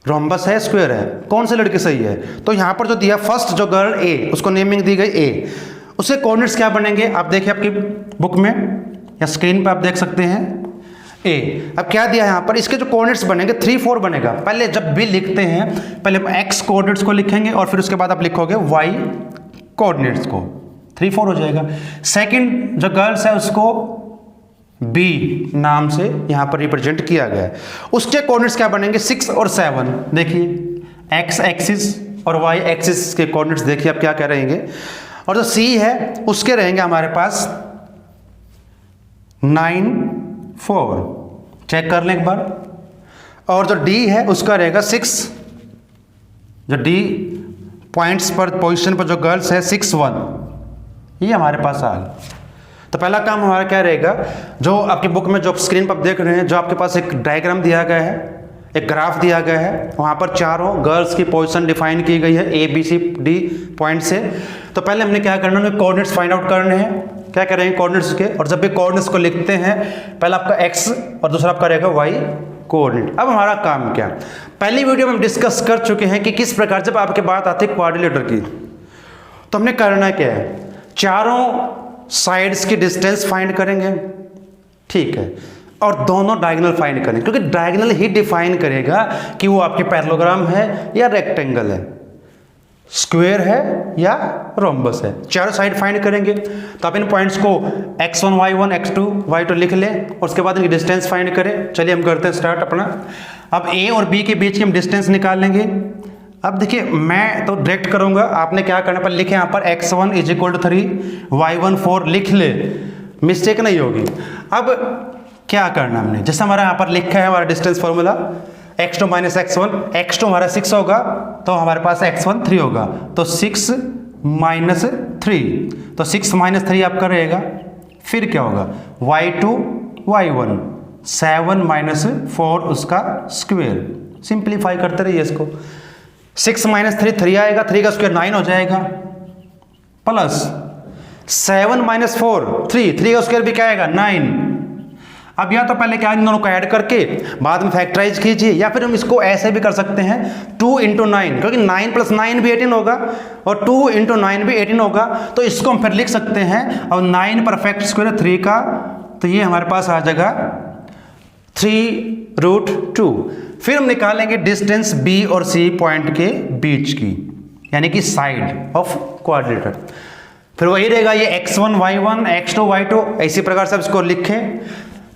रोम्बस है स्क्वायर है, कौन से लड़के सही है। तो यहाँ पर जो दिया फर्स्ट जो गर्ल A, उसको नेमिंग दी गई A, उसके कोऑर्डिनेट्स क्या बनेंगे आप देखिए आपकी बुक में या स्क्रीन पर आप देख सकते हैं A। अब क्या दिया है यहाँ पर, इसके जो कोऑर्डिनेट्स बनेंगे 3 4 बनेगा। पहले जब भी लिखते हैं पहले हम x कोऑर्डिनेट्स को लिखेंगे और फिर उसके बाद आप लिखोगे y कोऑर्डिनेट्स को, 3 4 हो जाएगा। सेकंड जो गर्ल्स है उसको B नाम से यहाँ पर रिप्रेजेंट किया गया है। उसके कोऑर्डिनेट्स क्या बनेंगे 6 और 7। देखिए x एक्सिस और y एक्सिस के कोऑर्डिनेट्स देखिए आप क्या क्या रहेंगे। और जो C है उसके रहेंगे हमारे पास 9 4, चेक कर लें एक बार। और जो D है उसका रहेगा 6, जो D पॉइंट्स पर पोजीशन पर जो गर्ल्स है 6 1, ये हमारे पास आ गया। तो पहला काम हमारा क्या रहेगा, जो आपकी बुक में जो स्क्रीन पर आप देख रहे हैं, जो आपके पास एक डायग्राम दिया गया है, एक ग्राफ दिया गया है, वहाँ पर चारों गर्ल्स की पोजीशन डिफाइन की गई है ABCD पॉइंट से। तो पहले हमने क्या करना है, कोऑर्डिनेट्स फाइंड आउट करने हैं। क्या करेंगे कोऑर्डिनेट्स के, और जब भी कोऑर्डिनेट्स को लिखते हैं पहला आपका x और दूसरा आपका रहेगा y कोऑर्डिनेट। अब हमारा काम क्या, पहली वीडियो में हम डिस्कस कर चुके हैं कि किस प्रकार जब आपके बात आती है क्वाड्रिलेटर की, तो हमने करना क्या है, चारों साइड्स की डिस्टेंस फाइंड करेंगे, ठीक है, और दोनों डायगोनल फाइंड करेंगे, क्योंकि डायगोनल ही डिफाइन करेगा कि वो आपके पैरेललोग्राम है या रेक्टेंगल है, स्क्वायर है या रोम्बस है। चारों साइड फाइंड करेंगे। तो आप इन पॉइंट्स को x1 y1 x2 y2 लिख लें और उसके बाद इनकी डिस्टेंस फाइंड करें। चलिए हम करते हैं स्टार्ट अपना। अब A और B के बीच की हम डिस्टेंस निकाल लेंगे। अब देखिए मैं तो डायरेक्ट करूंगा, आपने क्या करना, पर लिखे यहाँ पर x1 = 3 y1 4 लिख ले, मिस्टेक नहीं होगी। अब क्या करना हमने, जैसे हमारा यहाँ पर लिखा है हमारा distance formula x2 - x1, x2 हमारा 6 होगा तो हमारे पास x1 3 होगा, तो 6 - 3, तो 6 - 3 आपका रहेगा। फिर क्या होगा y2 y1 7 - 4 उसका स्क्वायर, सिंप्लीफाई करते रहिए इसको। 6 - 3 3 आएगा, 3 का स्क्वायर 9 हो जाएगा, प्लस 7 - 4 3 का स्क्वायर भी क्या आएगा 9। अब या तो पहले क्या इन दोनों को ऐड करके बाद में फैक्टराइज कीजिए, या फिर हम इसको ऐसे भी कर सकते हैं 2 × 9, क्योंकि 9 + 9 भी 18 होगा और 2 × 9 भी 18 होगा, तो इसको हम फिर लिख सकते हैं। और 9 परफेक्ट स्क्वायर 3 का, तो ये हमारे पास आ जाएगा 3√2। फिर हम निकालेंगे डिस्टेंस B और C पॉइंट के बीच की, यानी कि साइड ऑफ क्वाड्रिलेटर। फिर वही रहेगा ये x1 y1 x2 y2, इसी प्रकार से इसको लिखें।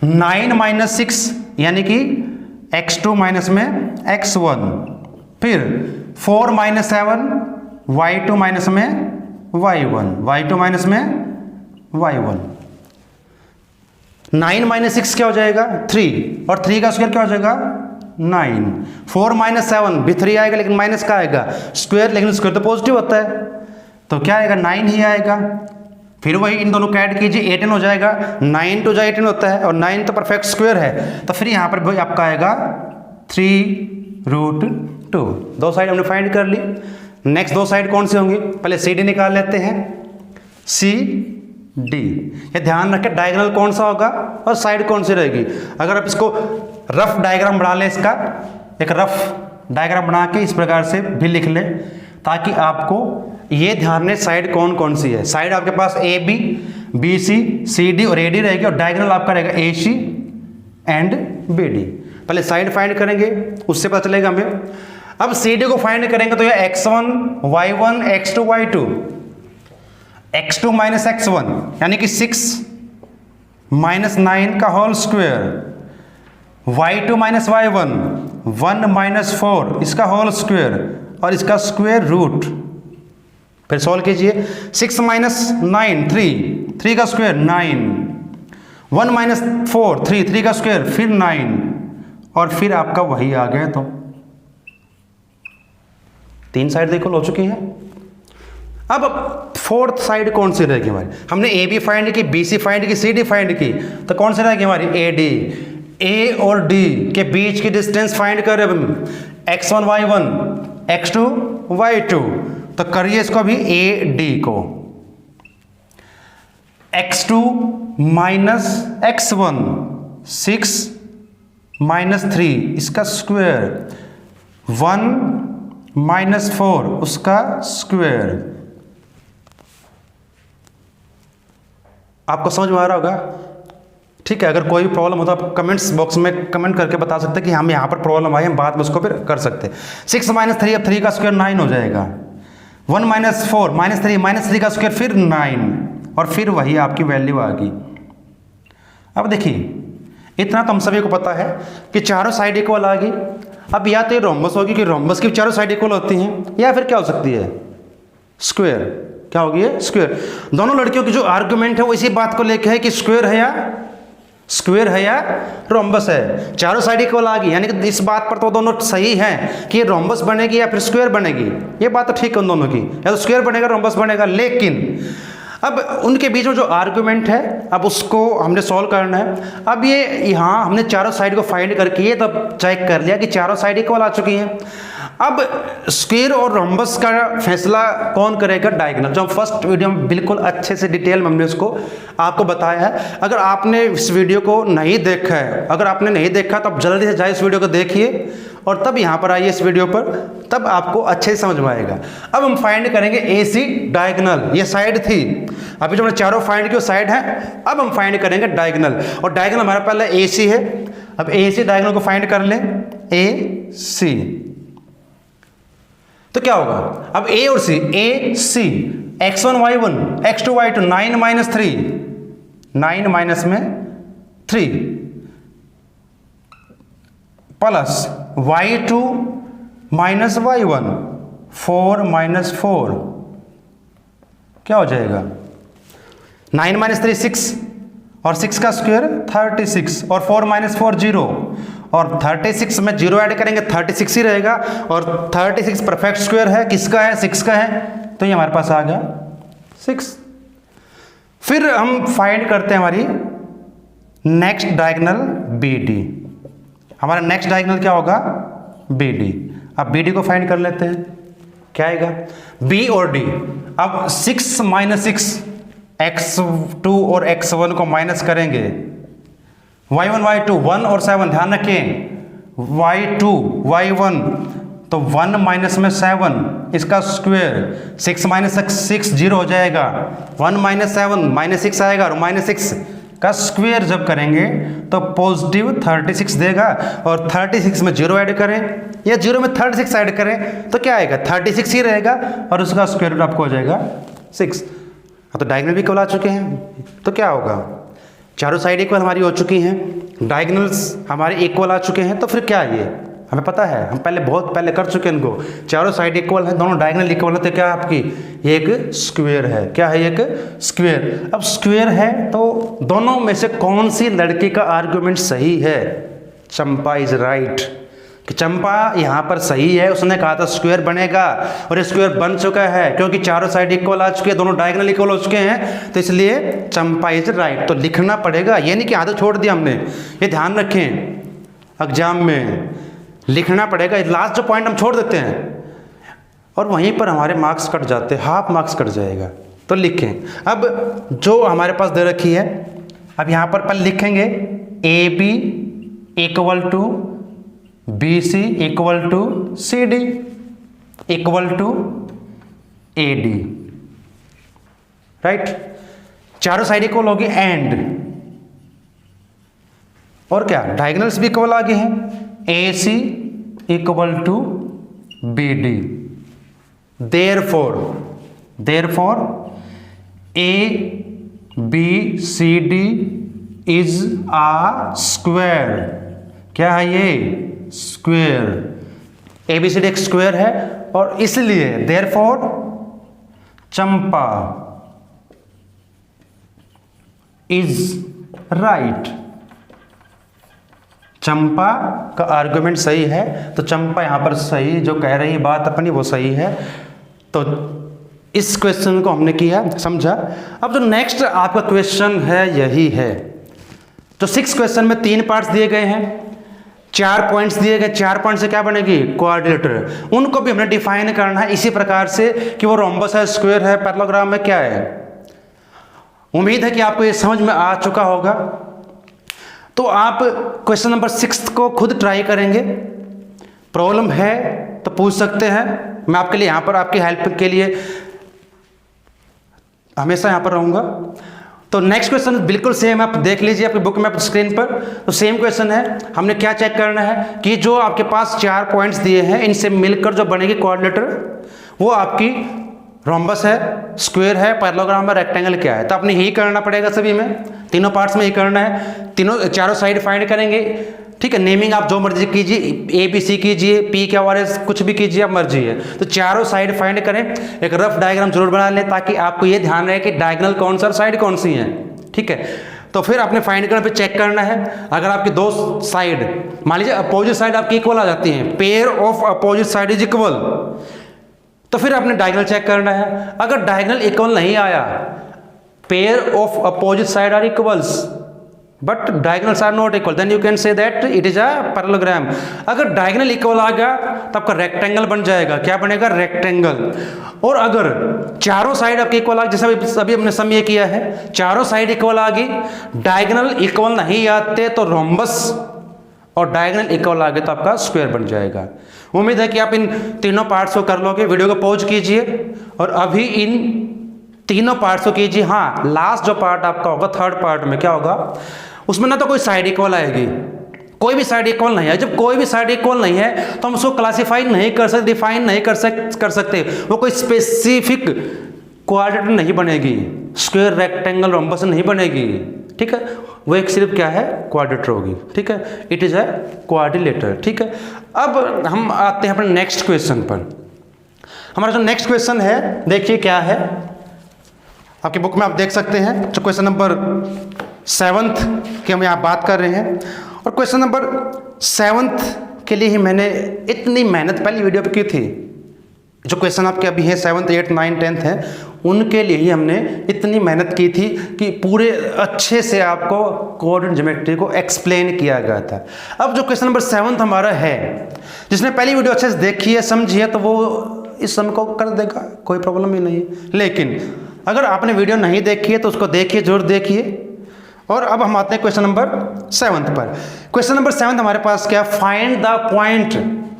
9 - 6 यानी कि x2 माइनस में x1, फिर 4 - 7 y2 माइनस में y1, y2 माइनस में y1। 9 - 6 क्या हो जाएगा 3, और 3 का स्क्वायर क्या हो जाएगा 9। 4 - 7 भी 3 आएगा, लेकिन माइनस का आएगा स्क्वायर, लेकिन स्क्वायर तो पॉजिटिव होता है, तो क्या आएगा 9 ही आएगा। फिर वही इन दोनों को ऐड कीजिए, 18 हो जाएगा, 9 × 18 होता है, और 9 तो परफेक्ट स्क्वायर है, तो फिर यहाँ पर भाई आपका आएगा 3√2। दो साइड हमने फाइंड कर ली। नेक्स्ट दो साइड कौन सी होंगी, पहले CD निकाल लेते हैं, CD। ये ध्यान रखें डायगोनल कौन सा होगा और साइड कौन सी रहेगी। अगर आप इसको रफ डायग्राम बना लें, इसका एक रफ डायग्राम बना के इस प्रकार से भी लिख लें, ताकि आपको ये ध्यान रहे साइड कौन कौन सी है। साइड आपके पास AB BC CD और AD रहेगी, और डायगोनल आपका रहेगा AC एंड BD। पहले साइड फाइंड करेंगे, उससे पता चलेगा हमें। अब CD को फाइंड करेंगे तो ये x1 y1 x2 y2, x2 - x1 यानी कि 6 - 9 का होल स्क्वायर, y2 - y1 1 - 4 इसका होल स्क्वायर, और इसका स्क्वायर रूट। फिर सॉल्व कीजिए, 6 - 9 3 का स्क्वायर 9, 1 माइनस 4 3, 3 का स्क्वायर फिर 9 और फिर आपका वही आ गया। तो 3 साइड इक्वल हो चुकी है। अब फोर्थ साइड कौन सी रहेगी हमारी? हमने ए बी फाइंड की, बी सी फाइंड की, सी डी फाइंड की, तो कौन सी रहेगी हमारी? A D. ए और डी के बीच की डिस्टेंस फाइंड करें हम, x1 y1 x2 y2, तो करिए इसको अभी ए डी को। x2 माइनस x1 6 माइनस 3 इसका स्क्वायर, 1 माइनस 4 उसका स्क्वायर। आपको समझ में आ रहा होगा? ठीक है, अगर कोई भी प्रॉब्लम हो तो आप कमेंट्स बॉक्स में कमेंट करके बता सकते हैं कि हम यहाँ पर प्रॉब्लम आई, हम बाद में उसको फिर कर सकते हैं। 6 माइनस 3, अब 3 का स्क्वायर 9 हो जाएगा। 1 माइनस 4 माइनस 3 का स्क्वायर फिर 9 और फिर वही आपकी वैल्यू आ गई। अब देखिए, इतना तो हम सभी को पता है कि चारों साइड इक्वल आ गई। अब या तो ये रोम्बस होगी कि रोम्बस की चारों साइड इक्वल होती हैं, या फिर क्या हो सकती है? स्क्वायर। क्या होगी? स्क्वायर। दोनों लड़कियों की जो आर्गुमेंट है वो इसी बात को लेके है कि स्क्वायर है या रोम्बस है। चारों साइड इक्वल आ गई, यानी कि इस बात पर तो दोनों सही हैं कि रोम्बस बनेगी या फिर स्क्वायर बनेगी। ये बात तो ठीक है उन दोनों की, या तो स्क्वायर बनेगा रोम्बस बनेगा। लेकिन अब उनके बीच में जो आर्गुमेंट है, अब उसको हमने सॉल्व करना है। अब ये यहाँ हमने चारों साइड को फाइंड करके ये तब चेक कर लिया कि चारों साइड इक्वल आ चुकी हैं। अब स्क्वायर और रोम्बस का फैसला कौन करेगा? डायगोनल। जो हम फर्स्ट वीडियो में बिल्कुल अच्छे से डिटेल में हमने उसको आपको बताया है। अगर आपने इस वीडियो को नहीं देखा है, अगर आपने नहीं देखा तो आप जल्दी से जाइए इस वीडियो को देखिए और तब यहाँ पर आइए इस वीडियो पर, तब आपको अच्छे से समझ में आएगा। अब हम फाइंड करेंगे ए सी डायगोनल। ये साइड थी, अभी जो हमने चारों फाइंड की वो साइड है। अब हम फाइंड करेंगे डायगोनल, और डायगोनल हमारा पहले ए सी है। अब ए सी डायगोनल को फाइंड कर लें, ए सी। तो क्या होगा? अब ए और सी, ए सी, x1 y1 x2 y2 9 minus 3, 9 minus में 3 plus y2 minus y1 4 minus 4, क्या हो जाएगा? 9 माइनस 3 6 और 6 का स्क्वायर 36 और 4 माइनस 4 0, और 36 में 0 ऐड करेंगे 36 ही रहेगा, और 36 परफेक्ट स्क्वायर है, किसका है? 6 का है, तो ये हमारे पास आ गया 6। फिर हम फाइंड करते हैं हमारी नेक्स्ट डायगोनल बी डी। हमारा नेक्स्ट डायगोनल क्या होगा? B D. अब बी डी को फाइंड कर लेते हैं, क्या आएगा? बी और डी। अब 6 माइनस 6, x2 और x1 को माइनस करेंगे, y1 y2 1 और 7, ध्यान रखें y2 y1, तो 1 माइनस में 7 इसका स्क्वायर, 6 माइनस 6 0 हो जाएगा, 1 माइनस 7 माइनस 6 आएगा, और माइनस 6 का स्क्वायर जब करेंगे तो पॉजिटिव 36 देगा, और 36 में 0 ऐड करें या 0 में 36 ऐड करें तो क्या आएगा? 36 ही रहेगा, और उसका स्क्वायर रूट आपको हो जाएगा 6। तो डायगोनल भी इक्वल आ चुके हैं, तो क्या होगा? चारों साइड इक्वल हमारी हो चुकी हैं, डायगोनल्स हमारे इक्वल आ चुके हैं, तो फिर क्या है? ये हमें पता है, हम बहुत पहले कर चुके हैं इनको। चारों साइड इक्वल है, दोनों डायगोनल इक्वल है, तो क्या आपकी एक स्क्वायर है। क्या है? एक स्क्वायर। अब स्क्वायर है तो दोनों में से कौन सी लड़की का आर्गुमेंट सही है? चंपा इज राइट, कि चंपा यहाँ पर सही है। उसने कहा था स्क्वायर बनेगा, और ये स्क्वायर बन चुका है, क्योंकि चारों साइड इक्वल आ चुके हैं, दोनों डायगोनल इक्वल हो चुके हैं, तो इसलिए चंपा इज राइट। तो लिखना पड़ेगा, ये नहीं कि आधा छोड़ दिया हमने, ये ध्यान रखें एग्जाम में लिखना पड़ेगा। लास्ट जो पॉइंट हम छोड़ देते हैं और वहीं पर हमारे मार्क्स कट जाते हैं, हाफ मार्क्स कट जाएगा, तो लिखें। अब जो हमारे पास दे रखी है, अब यहाँ पर पहले लिखेंगे A B equal to B C equal to C D equal to A D, right. चारों साइड इक्वल होगी, एंड और क्या? डायगोनल्स भी इक्वल आ गए हैं, A C equal to B D. Therefore A B C D is a square. क्या है ये? Square. A B C D एक स्क्वायर है, और इसलिए therefore Champa is right. Champa का आर्गुमेंट सही है, तो चंपा यहाँ पर सही जो कह रही बात अपनी वो सही है। तो इस क्वेश्चन को हमने किया, समझा। अब जो नेक्स्ट आपका क्वेश्चन है यही है। तो 6 क्वेश्चन में 3 पार्ट्स दिए गए हैं, 4 पॉइंट्स दिए गए। 4 पॉइंट से क्या बनेगी? क्वाड्रिलेटरल। उनको भी हमने डिफाइन करना है इसी प्रकार से कि वो रोम्बस है, स्क्वायर है, पैरेललोग्राम में क्या है। उम्मीद है कि आपको ये समझ में आ चुका होगा। तो आप क्वेश्चन नंबर 6 को खुद ट्राई करेंगे, प्रॉब्लम है तो पूछ सकते हैं। मैं आपके लिए यहाँ पर आपकी हेल्प के लिए हमेशा यहाँ पर रहूँगा। तो नेक्स्ट क्वेश्चन बिल्कुल सेम, आप देख लीजिए आपकी बुक में, आप स्क्रीन पर। तो सेम क्वेश्चन है। हमने क्या चेक करना है कि जो आपके पास 4 पॉइंट्स दिए हैं इनसे मिलकर जो बनेगी क्वाड्रिलेटरल वो आपकी रोम्बस है, स्क्वायर है, पैरेललोग्राम है, रेक्टेंगल क्या है। तो आपने यही करना पड़ेगा सभी में, तीनों पार्ट्स में ही करना है। चारों साइड फाइंड करेंगे, ठीक है। नेमिंग आप जो मर्जी कीजिए, ABC कीजिए, PQRS कुछ भी कीजिए, आप मर्जी है। तो चारों साइड फाइंड करें, एक रफ डायग्राम जरूर बना लें ताकि आपको ये ध्यान रहे कि डायगोनल कौन सा और साइड कौन सी है, ठीक है। तो फिर आपने फाइंड करना, फिर चेक करना है। अगर आपकी दो साइड मान लीजिए अपोजिट साइड आपकी इक्वल आ जाती हैं, pair of opposite side is equal, तो फिर आपने डायगोनल चेक करना है। अगर डायगोनल इक्वल नहीं आया, pair of opposite side are equals but diagonals are not equal, then you can say that it is a parallelogram. अगर डायगोनल इक्वल आ गया तो आपका रेक्टेंगल बन जाएगा। क्या बनेगा? रेक्टेंगल। और अगर चारों साइड आपके इक्वल आ गई, जैसे अभी हमने सम ये किया है, चारों साइड इक्वल आ गई, डायगोनल इक्वल नहीं आते तो रोम्बस, और डायगोनल इक्वल आ गए तो आपका स्क्वायर बन जाएगा। उम्मीद है कि आप इन तीनों पार्ट्स को कर लोगे। वीडियो को पॉज कीजिए और अभी इन तीनों पार्ट्स को कीजिए। हाँ, लास्ट जो पार्ट आपका होगा, थर्ड पार्ट में क्या होगा, उसमें ना तो कोई साइड इक्वल आएगी, कोई भी साइड इक्वल नहीं है। जब कोई भी साइड इक्वल नहीं है तो हम उसको क्लासीफाई नहीं कर सकते, डिफाइन नहीं कर सकते। वो कोई स्पेसिफिक क्वाड्रेटर नहीं बनेगी, स्क्वायर, रेक्टेंगल, रोम्बस नहीं बनेगी, ठीक है। वो एक सिर्फ क्या है? क्वाड्रेटर होगी, ठीक है। इट इज अ क्वाड्रिलेटर, ठीक है। अब हम आते हैं अपने नेक्स्ट क्वेश्चन पर। हमारा जो नेक्स्ट क्वेश्चन है, देखिए क्या है, आपकी बुक में आप देख सकते हैं। जो क्वेश्चन नंबर 7th की हम यहाँ बात कर रहे हैं, और क्वेश्चन नंबर 7th के लिए ही मैंने इतनी मेहनत पहली वीडियो पे की थी। जो क्वेश्चन आपके अभी हैं 7th, 8th, 9th, 10th हैं, उनके लिए ही हमने इतनी मेहनत की थी कि पूरे अच्छे से आपको कोऑर्डिनेट ज्योमेट्री को एक्सप्लेन किया गया था। अब जो क्वेश्चन नंबर 7th हमारा है, जिसने पहली वीडियो अच्छे से देखी है, समझी है, तो वो इस सम को कर देगा, कोई प्रॉब्लम ही नहीं है। लेकिन अगर आपने वीडियो नहीं देखी है तो उसको देखिए, जरूर देखिए। और अब हम आते हैं क्वेश्चन नंबर 7th पर। क्वेश्चन नंबर 7th हमारे पास क्या? फाइंड द पॉइंट,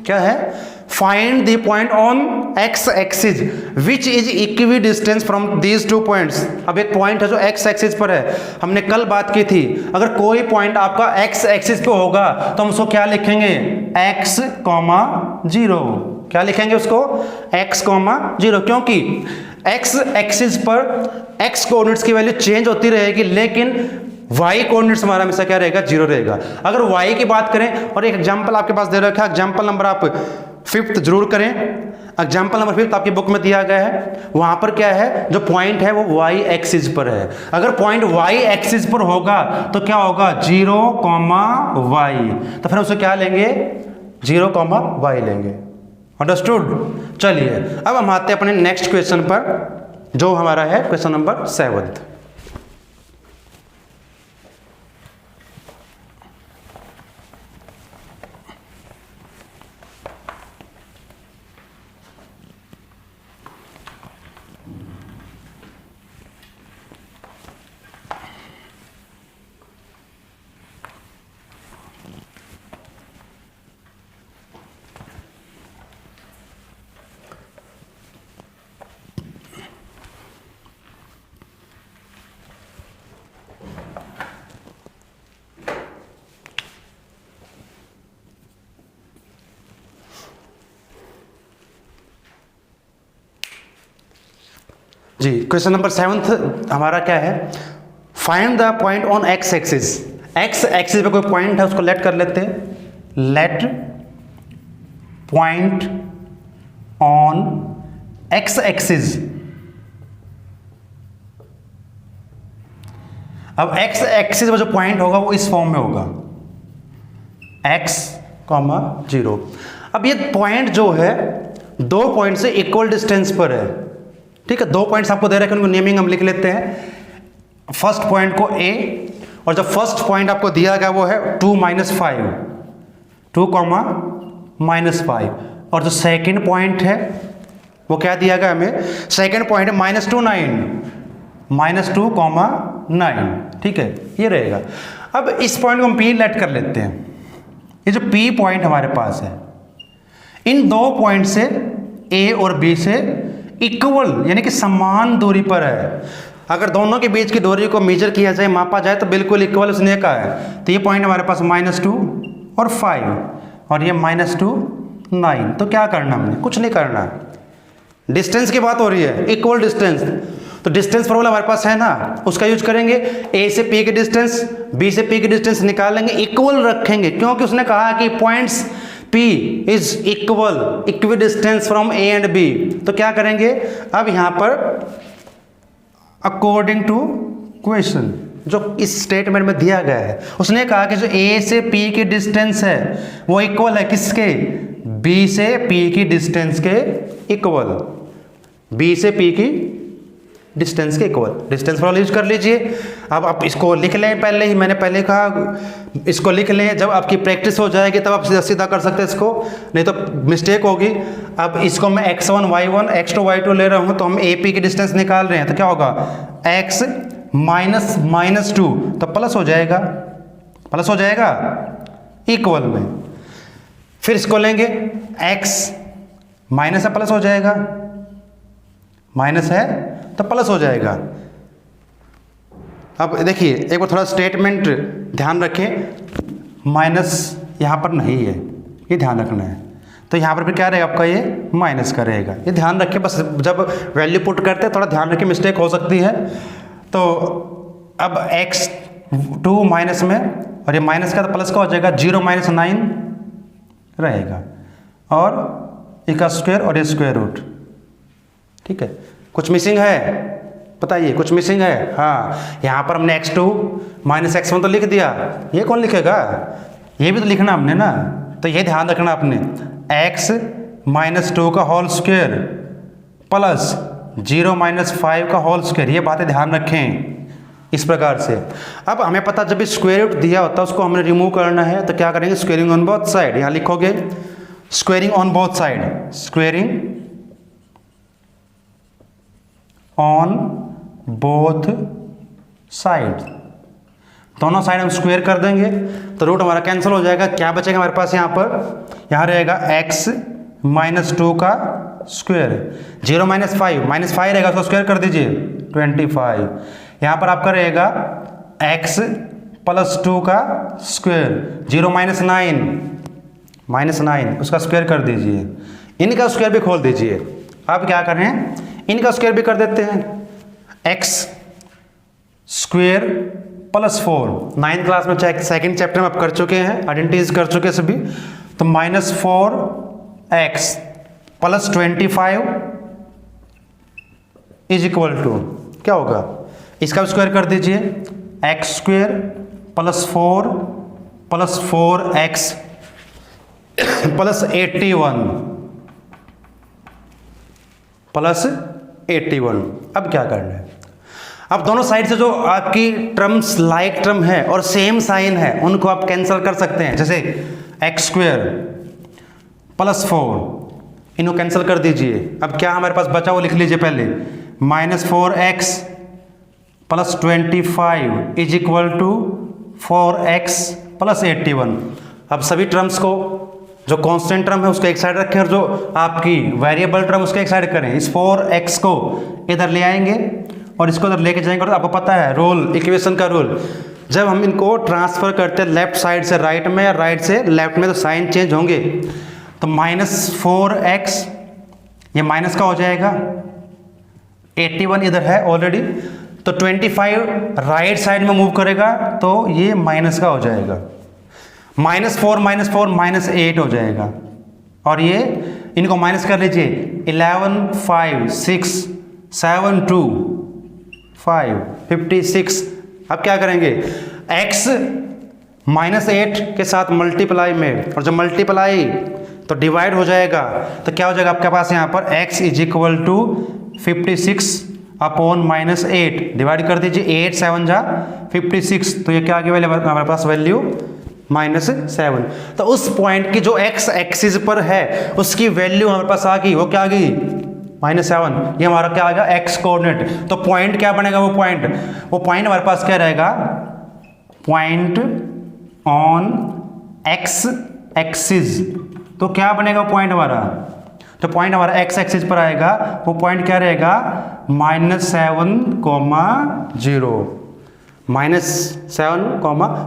क्या है? Find the point on x axis which is equi distance from these 2 points. अब एक पॉइंट है जो एक्स एक्सिस पर है, हमने कल बात की थी। अगर कोई पॉइंट आपका एक्स एक्सिस पे होगा तो हम उसको क्या लिखेंगे? x, 0। क्या लिखेंगे उसको? x, 0, क्योंकि x एक्सिस पर x कोऑर्डिनेट्स की वैल्यू चेंज होती रहेगी, लेकिन y कोऑर्डिनेट्स हमारा हमेशा क्या रहेगा? 0 रहेगा। अगर y की बात करें, और एक एग्जांपल आपके पास दे रखा है, एग्जांपल नंबर आप 5th जरूर करें। एग्जांपल नंबर 5th आपकी बुक में दिया गया है। वहां पर क्या है, जो पॉइंट है वो y एक्सिस पर है। अगर पॉइंट y एक्सिस पर होगा तो क्या होगा? 0, y। तो फिर उसे क्या लेंगे? 0, y लेंगे। अंडरस्टूड? चलिए अब हम आते हैं अपने नेक्स्ट क्वेश्चन पर, जो हमारा है क्वेश्चन नंबर 7th। जी, क्वेश्चन नंबर 7th हमारा क्या है? Find the point on x axis. X axis पे कोई पॉइंट है, उसको लेट कर लेते हैं। Let point on x axis. अब एक्स एक्सिस में जो पॉइंट होगा वो इस फॉर्म में होगा, x, 0। अब ये पॉइंट जो है 2 पॉइंट से इक्वल डिस्टेंस पर है, ठीक है। 2 पॉइंट्स आपको दे रखे हैं, उनको नेमिंग हम लिख लेते हैं। फर्स्ट पॉइंट को A, और जो फर्स्ट पॉइंट आपको दिया गया वो है 2 - 5, 2, -5। और जो सेकंड पॉइंट है वो क्या दिया गया हमें, सेकंड पॉइंट है -2, 9, -2, 9, ठीक है, ये रहेगा। अब इस पॉइंट को हम P लेट कर लेते हैं। ये जो P पॉइंट हमारे पास है, इन 2 पॉइंट से A और B से इक्वल यानी कि समान दूरी पर है। अगर दोनों के बीच की दूरी को मेजर किया जाए, मापा जाए, तो बिल्कुल इक्वल उसने कहा है। तो ये पॉइंट हमारे पास -2 और 5, और ये -2, 9। तो क्या करना हमने, कुछ नहीं करना, डिस्टेंस की बात हो रही है, इक्वल डिस्टेंस। तो डिस्टेंस फॉर्मूला हमारे पास है ना, उसका यूज करेंगे। A से P की डिस्टेंस, B से P की डिस्टेंस निकालेंगे, इक्वल रखेंगे, क्योंकि उसने कहा कि points P is equal, equi distance from A and B। तो क्या करेंगे, अब यहां पर अकॉर्डिंग टू क्वेश्चन जो इस स्टेटमेंट में दिया गया है, उसने कहा कि जो A से P की डिस्टेंस है वो इक्वल है किसके, B से P की डिस्टेंस के इक्वल, B से P की डिस्टेंस के इक्वल। डिस्टेंस फॉर्मूला यूज कर लीजिए। अब आप इसको लिख लें, पहले ही मैंने पहले कहा इसको लिख लें, जब आपकी प्रैक्टिस हो जाएगी तब आप सीधा सीधा कर सकते हैं इसको, नहीं तो मिस्टेक होगी। अब इसको मैं x1 y1 x2 y2 ले रहा हूं, तो हम AP की डिस्टेंस निकाल रहे हैं, तो क्या होगा, x -2, तो प्लस हो जाएगा, प्लस हो जाएगा इक्वल में। फिर इसको लेंगे, x माइनस है प्लस हो जाएगा, माइनस है तो प्लस हो जाएगा। अब देखिए एक बार थोड़ा स्टेटमेंट ध्यान रखें, माइनस यहाँ पर नहीं है, ये ध्यान रखना है। तो यहाँ पर भी क्या रहेगा आपका, ये माइनस का रहेगा, ये ध्यान रखें। बस जब वैल्यू पुट करते हैं थोड़ा ध्यान रखें, मिस्टेक हो सकती है। तो अब x2 माइनस में, और ये माइनस का तो प्लस का हो जाएगा, 0 - 9 रहेगा, और इसका स्क्वायर और ये स्क्वायर रूट, ठीक है। कुछ मिसिंग है बताइए, कुछ मिसिंग है? हाँ, यहाँ पर हमने x2 - x1 तो लिख दिया, ये कौन लिखेगा, ये भी तो लिखना हमने ना। तो ये ध्यान रखना आपने, x -2 का होल स्क्वायर प्लस 0 - 5 का होल स्क्वायर, ये बातें ध्यान रखें इस प्रकार से। अब हमें पता जब स्क्वायर रूट दिया होता है उसको हमने रिमूव करना है, तो क्या करेंगे, स्क्वेयरिंग ऑन बोथ साइड, यहाँ लिखोगे squaring on both side, squaring on both side, दोनों साइड हम स्क्वायर कर देंगे तो रूट हमारा कैंसिल हो जाएगा। क्या बचेगा हमारे पास, यहाँ पर यहाँ रहेगा x -2 का स्क्वायर, 0 - 5, -5 रहेगा, उसको स्क्वायर कर दीजिए 25। यहाँ पर आपका रहेगा x +2 का स्क्वायर, 0 - 9 उसका स्क्वायर कर दीजिए, इनका स्क्वायर भी खोल दीजिए। अब क्या करें, इनका स्क्वायर भी कर देते हैं, x स्क्वायर +4, 9th क्लास में सेकंड चैप्टर में आप कर चुके हैं, आइडेंटिटीज कर चुके हैं सभी। तो -4x + 25 इज इक्वल टू क्या होगा, इसका स्क्वायर कर दीजिए, x स्क्वायर +4 + 4x +81। अब क्या करना है, अब दोनों साइड से जो आपकी टर्म्स लाइक टर्म है और सेम साइन है उनको आप कैंसिल कर सकते हैं। जैसे x स्क्वायर +4, इनको कैंसिल कर दीजिए। अब क्या हमारे पास बचा वो लिख लीजिए पहले, -4x + 25 is equal to 4x + 81। अब सभी टर्म्स को, जो कांस्टेंट टर्म है उसको एक साइड रखें और जो आपकी वेरिएबल टर्म उसको एक साइड करें। इस 4x को इधर ले आएंगे और इसको इधर लेके जाएंगे। और आपको पता है रूल, इक्वेशन का रूल, जब हम इनको ट्रांसफर करते हैं लेफ्ट साइड से राइट में या राइट से लेफ्ट में तो साइन चेंज होंगे। तो -4x ये माइनस का हो जाएगा, 81 इधर है ऑलरेडी, तो 25 राइट साइड में मूव करेगा तो ये माइनस का हो जाएगा, -4 -8 हो जाएगा। और ये इनको माइनस कर लीजिए, 11 5 6 7 2 5 56 अब क्या करेंगे, x -8 के साथ मल्टीप्लाई में, और जब मल्टीप्लाई तो डिवाइड हो जाएगा, तो क्या हो जाएगा आपके पास यहाँ पर x = 56/-8 डिवाइड कर दीजिए, 8 7 जा 56, तो ये क्या आ गया हमारे पास वैल्यू -7। तो उस पॉइंट की जो x एक्सिस पर है उसकी वैल्यू हमारे पास आ गई, वो क्या आ गई -7। ये हमारा क्या आ गया x कोऑर्डिनेट। तो पॉइंट क्या बनेगा, वो पॉइंट हमारे पास क्या रहेगा, पॉइंट ऑन x एक्सिस। तो क्या बनेगा पॉइंट हमारा, तो पॉइंट हमारा x एक्सिस पर आएगा, वो पॉइंट क्या रहेगा -7,0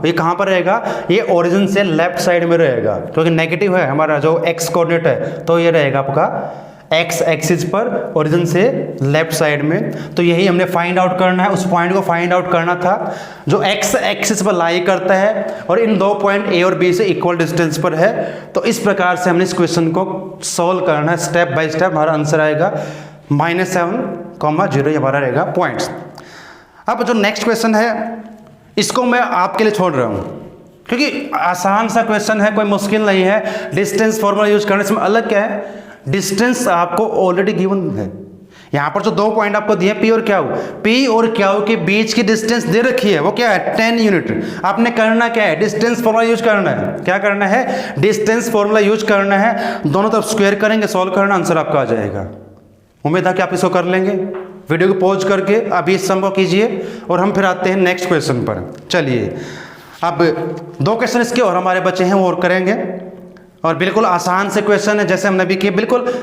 ये कहाँ पर रहेगा, ये ओरिजिन से लेफ्ट साइड में रहेगा, क्योंकि नेगेटिव है हमारा जो x कोऑर्डिनेट है, तो ये रहेगा आपका x एक्सिस पर ओरिजिन से लेफ्ट साइड में। तो यही हमने फाइंड आउट करना है, उस पॉइंट को फाइंड आउट करना था जो x एक्सिस पर लाई करता है और इन दो पॉइंट A और B से इक्वल डिस्टेंस पर है। तो इस प्रकार से हमने इस क्वेश्चन को सॉल्व करना है, स्टेप बाय स्टेप। हमारा आंसर आएगा -7,0 ये हमारा रहेगा पॉइंट्स। अब जो नेक्स्ट क्वेश्चन है इसको मैं आपके लिए छोड़ रहा हूँ, क्योंकि आसान सा क्वेश्चन है, कोई मुश्किल नहीं है। डिस्टेंस फॉर्मूला यूज करने से अलग क्या है, डिस्टेंस आपको ऑलरेडी गिवन है। यहां पर जो दो पॉइंट आपको दिए P और Q के बीच की डिस्टेंस दे रखी है, वो क्या है 10 यूनिट। आपने करना क्या है, डिस्टेंस फॉर्मूला यूज करना है। क्या करना है, डिस्टेंस फॉर्मूला यूज करना है, दोनों तरफ स्क्वायर करेंगे, सॉल्व करना, आंसर आपका आ जाएगा। उम्मीद है कि आप इसको कर लेंगे। वीडियो को पॉज करके अभी इस सम को कीजिए और हम फिर आते हैं नेक्स्ट क्वेश्चन पर। चलिए अब 2 क्वेश्चन इसके और हमारे बचे हैं, वो और करेंगे, और बिल्कुल आसान से क्वेश्चन है जैसे हमने भी किए। बिल्कुल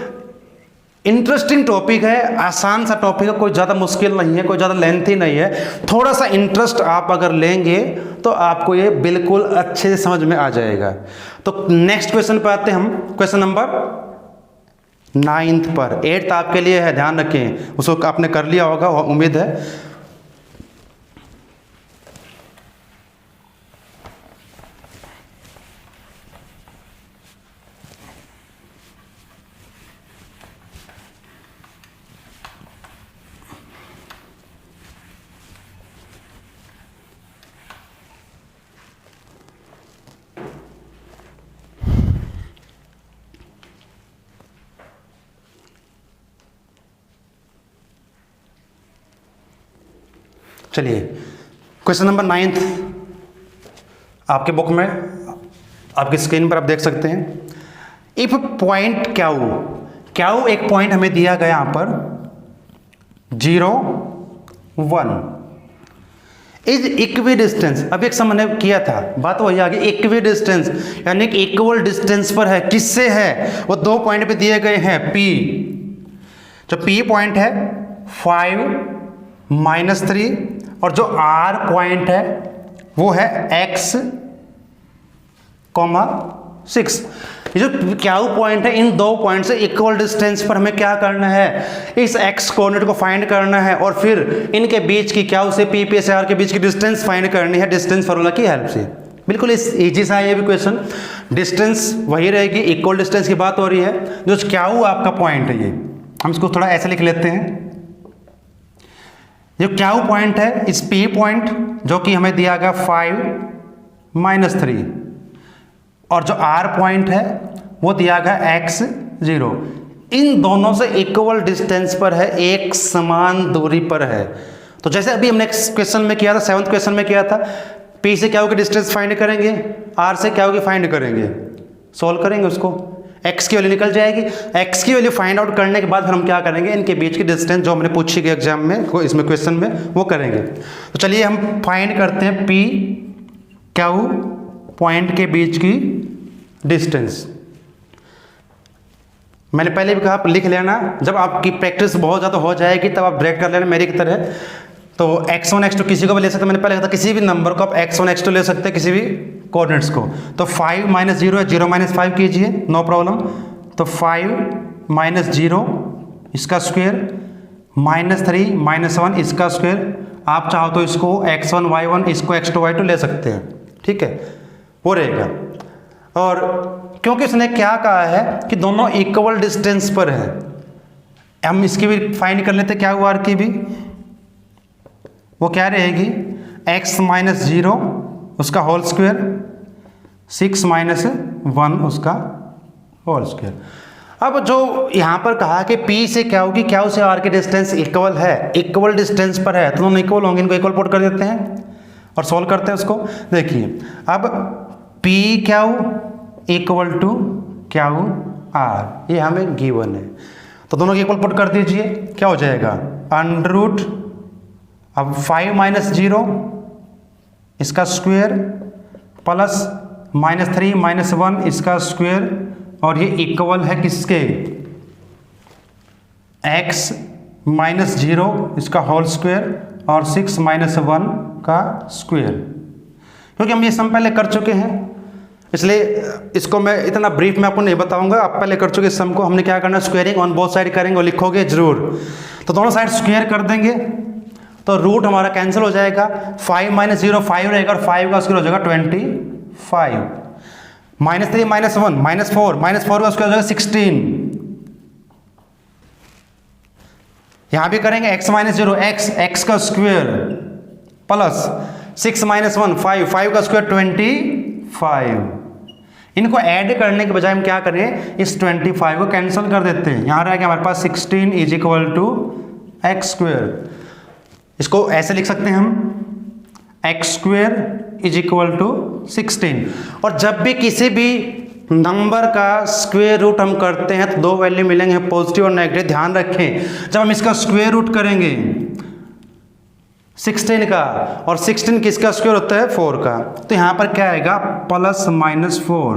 इंटरेस्टिंग टॉपिक है, आसान सा टॉपिक है, कोई ज़्यादा मुश्किल नहीं है, कोई ज़्यादा लेंथी नहीं है। थोड़ा सा इंटरेस्ट आप अगर लेंगे तो आपको ये बिल्कुल अच्छे से समझ में आ जाएगा। तो नेक्स्ट क्वेश्चन पर आते हैं हम, क्वेश्चन नंबर 9 पर। 8th आपके लिए है, ध्यान रखें, उसको आपने कर लिया होगा उम्मीद है। चलिए क्वेश्चन नंबर 9 आपके बुक में, आपकी स्क्रीन पर आप देख सकते हैं। इफ पॉइंट क्यू एक पॉइंट हमें दिया गया यहां पर 0 1 इज इक्वी डिस्टेंस। अब एक हमने किया था, बात वही आ गई, इक्वी डिस्टेंस यानी कि इक्वल डिस्टेंस पर है। किससे है, वो 2 पॉइंट पे दिए गए हैं P। जो P पॉइंट है 5 -3 और जो R पॉइंट है वो है x, 6। ये जो क्यू पॉइंट है, इन 2 पॉइंट से इक्वल डिस्टेंस पर हमें क्या करना है, इस x कोऑर्डिनेट को फाइंड करना है और फिर इनके बीच की क्यू से P से R के बीच की डिस्टेंस फाइंड करनी है डिस्टेंस फार्मूला की हेल्प से। बिल्कुल इस इजी सा है ये भी क्वेश्चन। डिस्टेंस वही रहेगी, इक्वल डिस्टेंस की बात हो रही है। जो क्यू आपका पॉइंट है, ये हम इसको थोड़ा ऐसे लिख लेते हैं। जो क्यू पॉइंट है, इस P पॉइंट जो कि हमें दिया गया 5 -3 और जो R पॉइंट है वो दिया गया x 0, इन दोनों से इक्वल डिस्टेंस पर है, एक समान दूरी पर है। तो जैसे अभी हमने क्वेश्चन में किया था, 7th क्वेश्चन में किया था, P से क्यू की डिस्टेंस फाइंड करेंगे, R से क्यू की फाइंड करेंगे, सॉल्व करेंगे उसको, x की वैल्यू निकल जाएगी। x की वैल्यू फाइंड आउट करने के बाद फिर हम क्या करेंगे, इनके बीच की डिस्टेंस जो हमने पूछी गई एग्जाम में, इसमें क्वेश्चन में, वो करेंगे। तो चलिए हम फाइंड करते हैं P क्यू पॉइंट के बीच की डिस्टेंस। मैंने पहले भी कहा आप लिख लेना, जब आपकी प्रैक्टिस बहुत ज़्यादा हो जाएगी तब आप ब्रेक कर लेना मेरी की तरह। तो x1 x2 किसी को भी ले सकते, मैंने पहले कहा था किसी भी नंबर को आप x1 x2 ले सकते हैं, किसी भी कोऑर्डिनेट्स को। तो 5 - 0 है, 0 - 5 कीजिए, नो प्रॉब्लम। तो 5 - 0 इसका स्क्वायर -3 - 1 इसका स्क्वायर। आप चाहो तो इसको x1 y1, इसको x2 y2 ले सकते हैं, ठीक है, वो रहेगा। और क्योंकि इसने क्या कहा है कि दोनों इक्वल डिस्टेंस पर है, हम इसकी भी फाइंड कर लेते क्या हुआ, R की भी वो क्या रहेगी, x माइनस 0 उसका होल स्क्वायर, 6 माइनस 1 उसका होल स्क्वायर। अब जो यहाँ पर कहा कि P से क्या होगी, क्या से R की डिस्टेंस इक्वल है, इक्वल डिस्टेंस पर है, तो दोनों इक्वल होंगे, इनको इक्वल पुट कर देते हैं और सॉल्व करते हैं उसको। देखिए अब P क्या इक्वल टू क्या R, ये हमें गिवन है, तो दोनों के इक्वल पुट कर दीजिए। क्या हो जाएगा, अंडर रूट, अब 5 माइनस 0 इसका स्क्वायर प्लस -3 माइनस 1 इसका स्क्वायर, और ये इक्वल है किसके, x माइनस 0 इसका होल स्क्वायर और 6 माइनस 1 का स्क्वायर। क्योंकि हम ये सम पहले कर चुके हैं इसलिए इसको मैं इतना ब्रीफ में आपको नहीं बताऊंगा, आप पहले कर चुके इस सम को। हमने क्या करना, स्क्वायरिंग ऑन बोथ साइड करेंगे और लिखोगे जरूर, तो दोनों साइड स्क्वायर कर देंगे तो रूट हमारा कैंसिल हो जाएगा। 5 माइनस 0 5 रहेगा और 5 का स्क्वायर हो जाएगा 25, -3 माइनस 1 -4, -4 का स्क्वायर हो जाएगा 16। यहां भी करेंगे x माइनस 0 x का स्क्वायर प्लस 6 माइनस 1 5 का स्क्वायर 25। इनको ऐड करने के बजाय हम क्या करें, इस 25 को कैंसिल कर देते हैं। यहां रहेगा हमारे पास 16 is equal to x square. इसको ऐसे लिख सकते हैं हम, x square is equal to 16। और जब भी किसी भी नंबर का स्क्वायर रूट हम करते हैं तो दो वैल्यू मिलेंगे, पॉजिटिव और नेगेटिव। ध्यान रखें, जब हम इसका स्क्वायर रूट करेंगे 16 का, और 16 किसका स्क्वायर होता है 4 का, तो यहां पर क्या आएगा प्लस -4।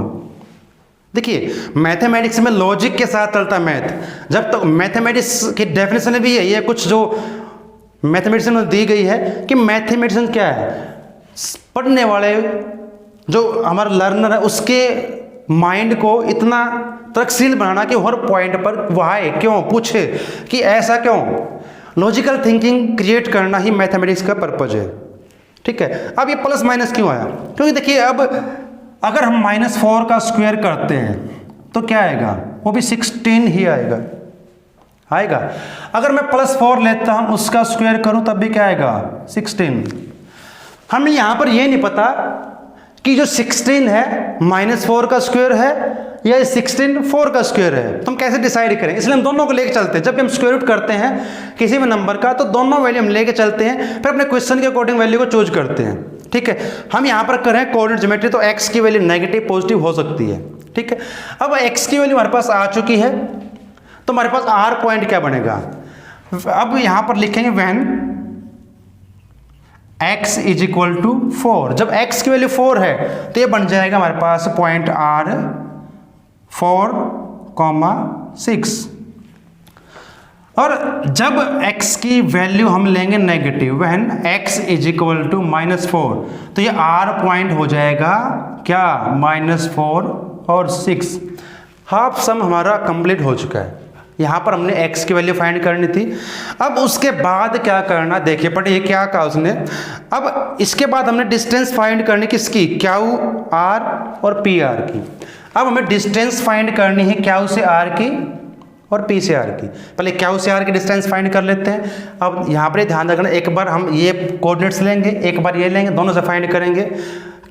देखिए मैथमेटिक्स में लॉजिक के साथ चलता है मैथ। जब तक मैथमेटिक्स की डेफिनेशन भी है, ये कुछ जो मैथमेटिक्स में दी गई है कि मैथमेटिक्स क्या है, पढ़ने वाले जो हमारा लर्नर है उसके माइंड को इतना तर्कशील बनाना कि हर पॉइंट पर वह क्यों पूछे कि ऐसा क्यों, लॉजिकल थिंकिंग क्रिएट करना ही मैथमेटिक्स का पर्पज है। ठीक है, अब ये प्लस माइनस क्यों आया, क्योंकि देखिए अब अगर हम -4 का स्क्वायर करते हैं तो क्या आएगा, वो भी 16 ही आएगा। अगर मैं +4 लेता हूं उसका स्क्वायर करूं तब भी क्या आएगा 16। हमें यहां पर ये नहीं पता कि जो 16 है -4 का स्क्वायर है या 16 4 का स्क्वायर है, तो हम कैसे डिसाइड करें। इसलिए हम दोनों को लेके चलते हैं। जब भी हम स्क्वायर रूट करते हैं किसी भी नंबर का तो दोनों वैल्यू हम लेके चलते हैं, फिर अपने क्वेश्चन के अकॉर्डिंग वैल्यू को चूज करते हैं। ठीक है, हम यहां पर करें कोऑर्डिनेट ज्योमेट्री, तो x की वैल्यू नेगेटिव पॉजिटिव हो सकती है। ठीक है, अब x की वैल्यू हमारे पास आ चुकी है तो हमारे पास r पॉइंट क्या बनेगा, अब यहां पर लिखेंगे when x is equal to 4। जब x की वैल्यू 4 है तो ये बन जाएगा हमारे पास पॉइंट r 4,6। और जब x की वैल्यू हम लेंगे negative, when x is equal to -4, तो ये r पॉइंट हो जाएगा क्या -4 और 6। हाफ सम हमारा कंप्लीट हो चुका है। यहां पर हमने x की वैल्यू फाइंड करनी थी। अब उसके बाद क्या करना, देखिए पढ़िए ये क्या कहा उसने। अब इसके बाद हमने डिस्टेंस फाइंड करनी किसकी, क्यू r और पी r की। अब हमें डिस्टेंस फाइंड करनी है क्यू से r की और p से r की। पहले क्यू से r की डिस्टेंस फाइंड कर लेते हैं। अब यहाँ पर ध्यान रखना, एक बार हम ये कोऑर्डिनेट्स लेंगे, एक बार ये लेंगे, दोनों से फाइंड करेंगे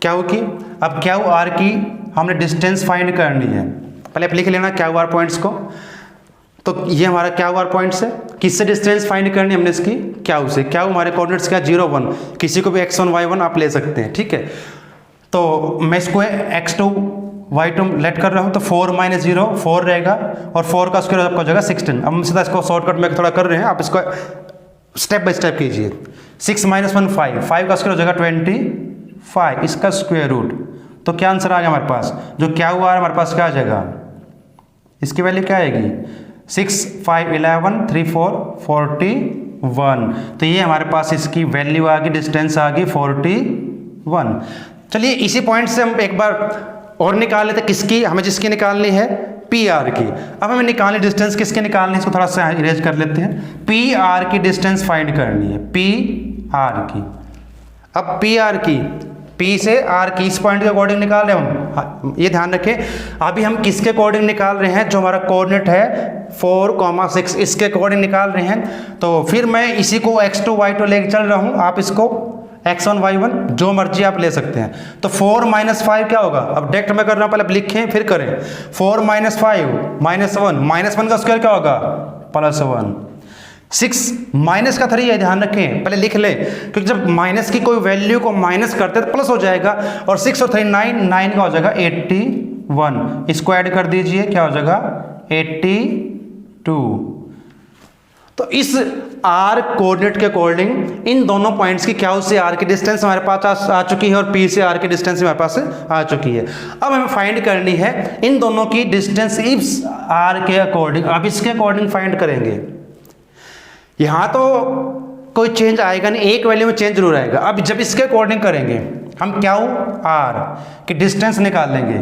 क्यू की। अब क्यू r की हमने डिस्टेंस फाइंड करनी है, पहले लिख लेना क्यू r पॉइंट्स को। तो ये हमारा क्यू r पॉइंट्स है, किससे डिस्टेंस फाइंड करनी है हमने इसकी, क्यू से। क्यू हमारे कोऑर्डिनेट्स क्या 0 1, किसी को भी x1 y1 आप ले सकते हैं। ठीक है, तो मैं इसको x2 y2 लेट कर रहा हूँ, तो 4 - 0 4 रहेगा और 4 का स्क्वायर आपका हो जाएगा 16। अब हम सीधा इसको शॉर्टकट में थोड़ा कर रहे हैं, आप इसको स्टेप बाय स्टेप कीजिए। 6 - 1 5 का स्क्वायर हो जाएगा 25, इसका स्क्वायर रूट। तो क्या आंसर आ गया हमारे पास, जो क्यू r हमारे पास क्या आ जाएगा, इसकी वैल्यू क्या आएगी 6 5 11 3 4 41। तो ये हमारे पास इसकी वैल्यू आ गई, डिस्टेंस आ गई 41। चलिए इसी पॉइंट से हम एक बार और निकाल लेते, किसकी, हमें जिसकी निकालनी है पी आर की। अब हमें निकालनी डिस्टेंस किसके निकालनी है, इसको थोड़ा सा इरेज कर लेते हैं। पी आर की डिस्टेंस फाइंड करनी है, पी आर की। अब पी आर की, P से R की इस पॉइंट के अकॉर्डिंग निकाल रहे हैं हम। ये ध्यान रखें, अभी हम किसके अकॉर्डिंग निकाल रहे हैं, जो हमारा कोऑर्डिनेट है 4,6 इसके अकॉर्डिंग निकाल रहे हैं। तो फिर मैं इसी को x2 y2 लेके चल रहा हूँ, आप इसको x1 y1 जो मर्जी आप ले सकते हैं। तो 4 माइनस 5 क्या होगा, अब डायरेक्ट मैं कर रहा हूँ, पहले लिखें फिर करें। 4 माइनस 5 माइनस 1, माइनस 1 का स्क्वायर क्या होगा, प्लस 1। 6 माइनस का 3 है, ध्यान रखें, पहले लिख ले, क्योंकि जब माइनस की कोई वैल्यू को माइनस करते हैं तो प्लस हो जाएगा। और 6 और 3 9, 9 का हो जाएगा 81, इसको ऐड कर दीजिए, क्या हो जाएगा 82। तो इस आर कोऑर्डिनेट के अकॉर्डिंग इन दोनों पॉइंट्स की क्या से आर की डिस्टेंस हमारे पास आ चुकी है और पी से आर की डिस्टेंस हमारे पास आ चुकी है। अब हमें फाइंड करनी है इन दोनों की डिस्टेंस इस आर के अकॉर्डिंग। अब इसके अकॉर्डिंग फाइंड करेंगे। यहाँ तो कोई चेंज आएगा नहीं, एक वैल्यू में चेंज जरूर आएगा। अब जब इसके अकॉर्डिंग करेंगे हम क्या आर की डिस्टेंस निकाल लेंगे,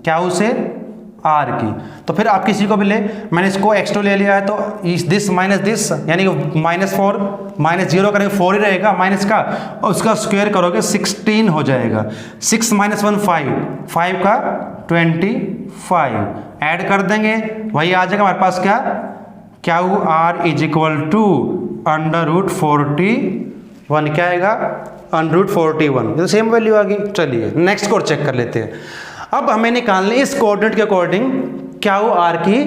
क्या से आर की। तो फिर आप किसी को भी ले, मैंने इसको x2 ले लिया है, तो दिस माइनस दिस यानी कि -4 -0 करेंगे 4 ही रहेगा माइनस का, और उसका स्क्वायर करोगे 16 हो जाएगा। 6 माइनस 1 5, 5 का 25 ऐड कर देंगे, वही आ जाएगा हमारे पास क्या आर इज इक्वल टू √41। क्या आएगा √41, तो सेम वैल्यू आ गई। चलिए नेक्स्ट को चेक कर लेते हैं। अब हमें निकालने इस कोऑर्डिनेट के अकॉर्डिंग क्या आर की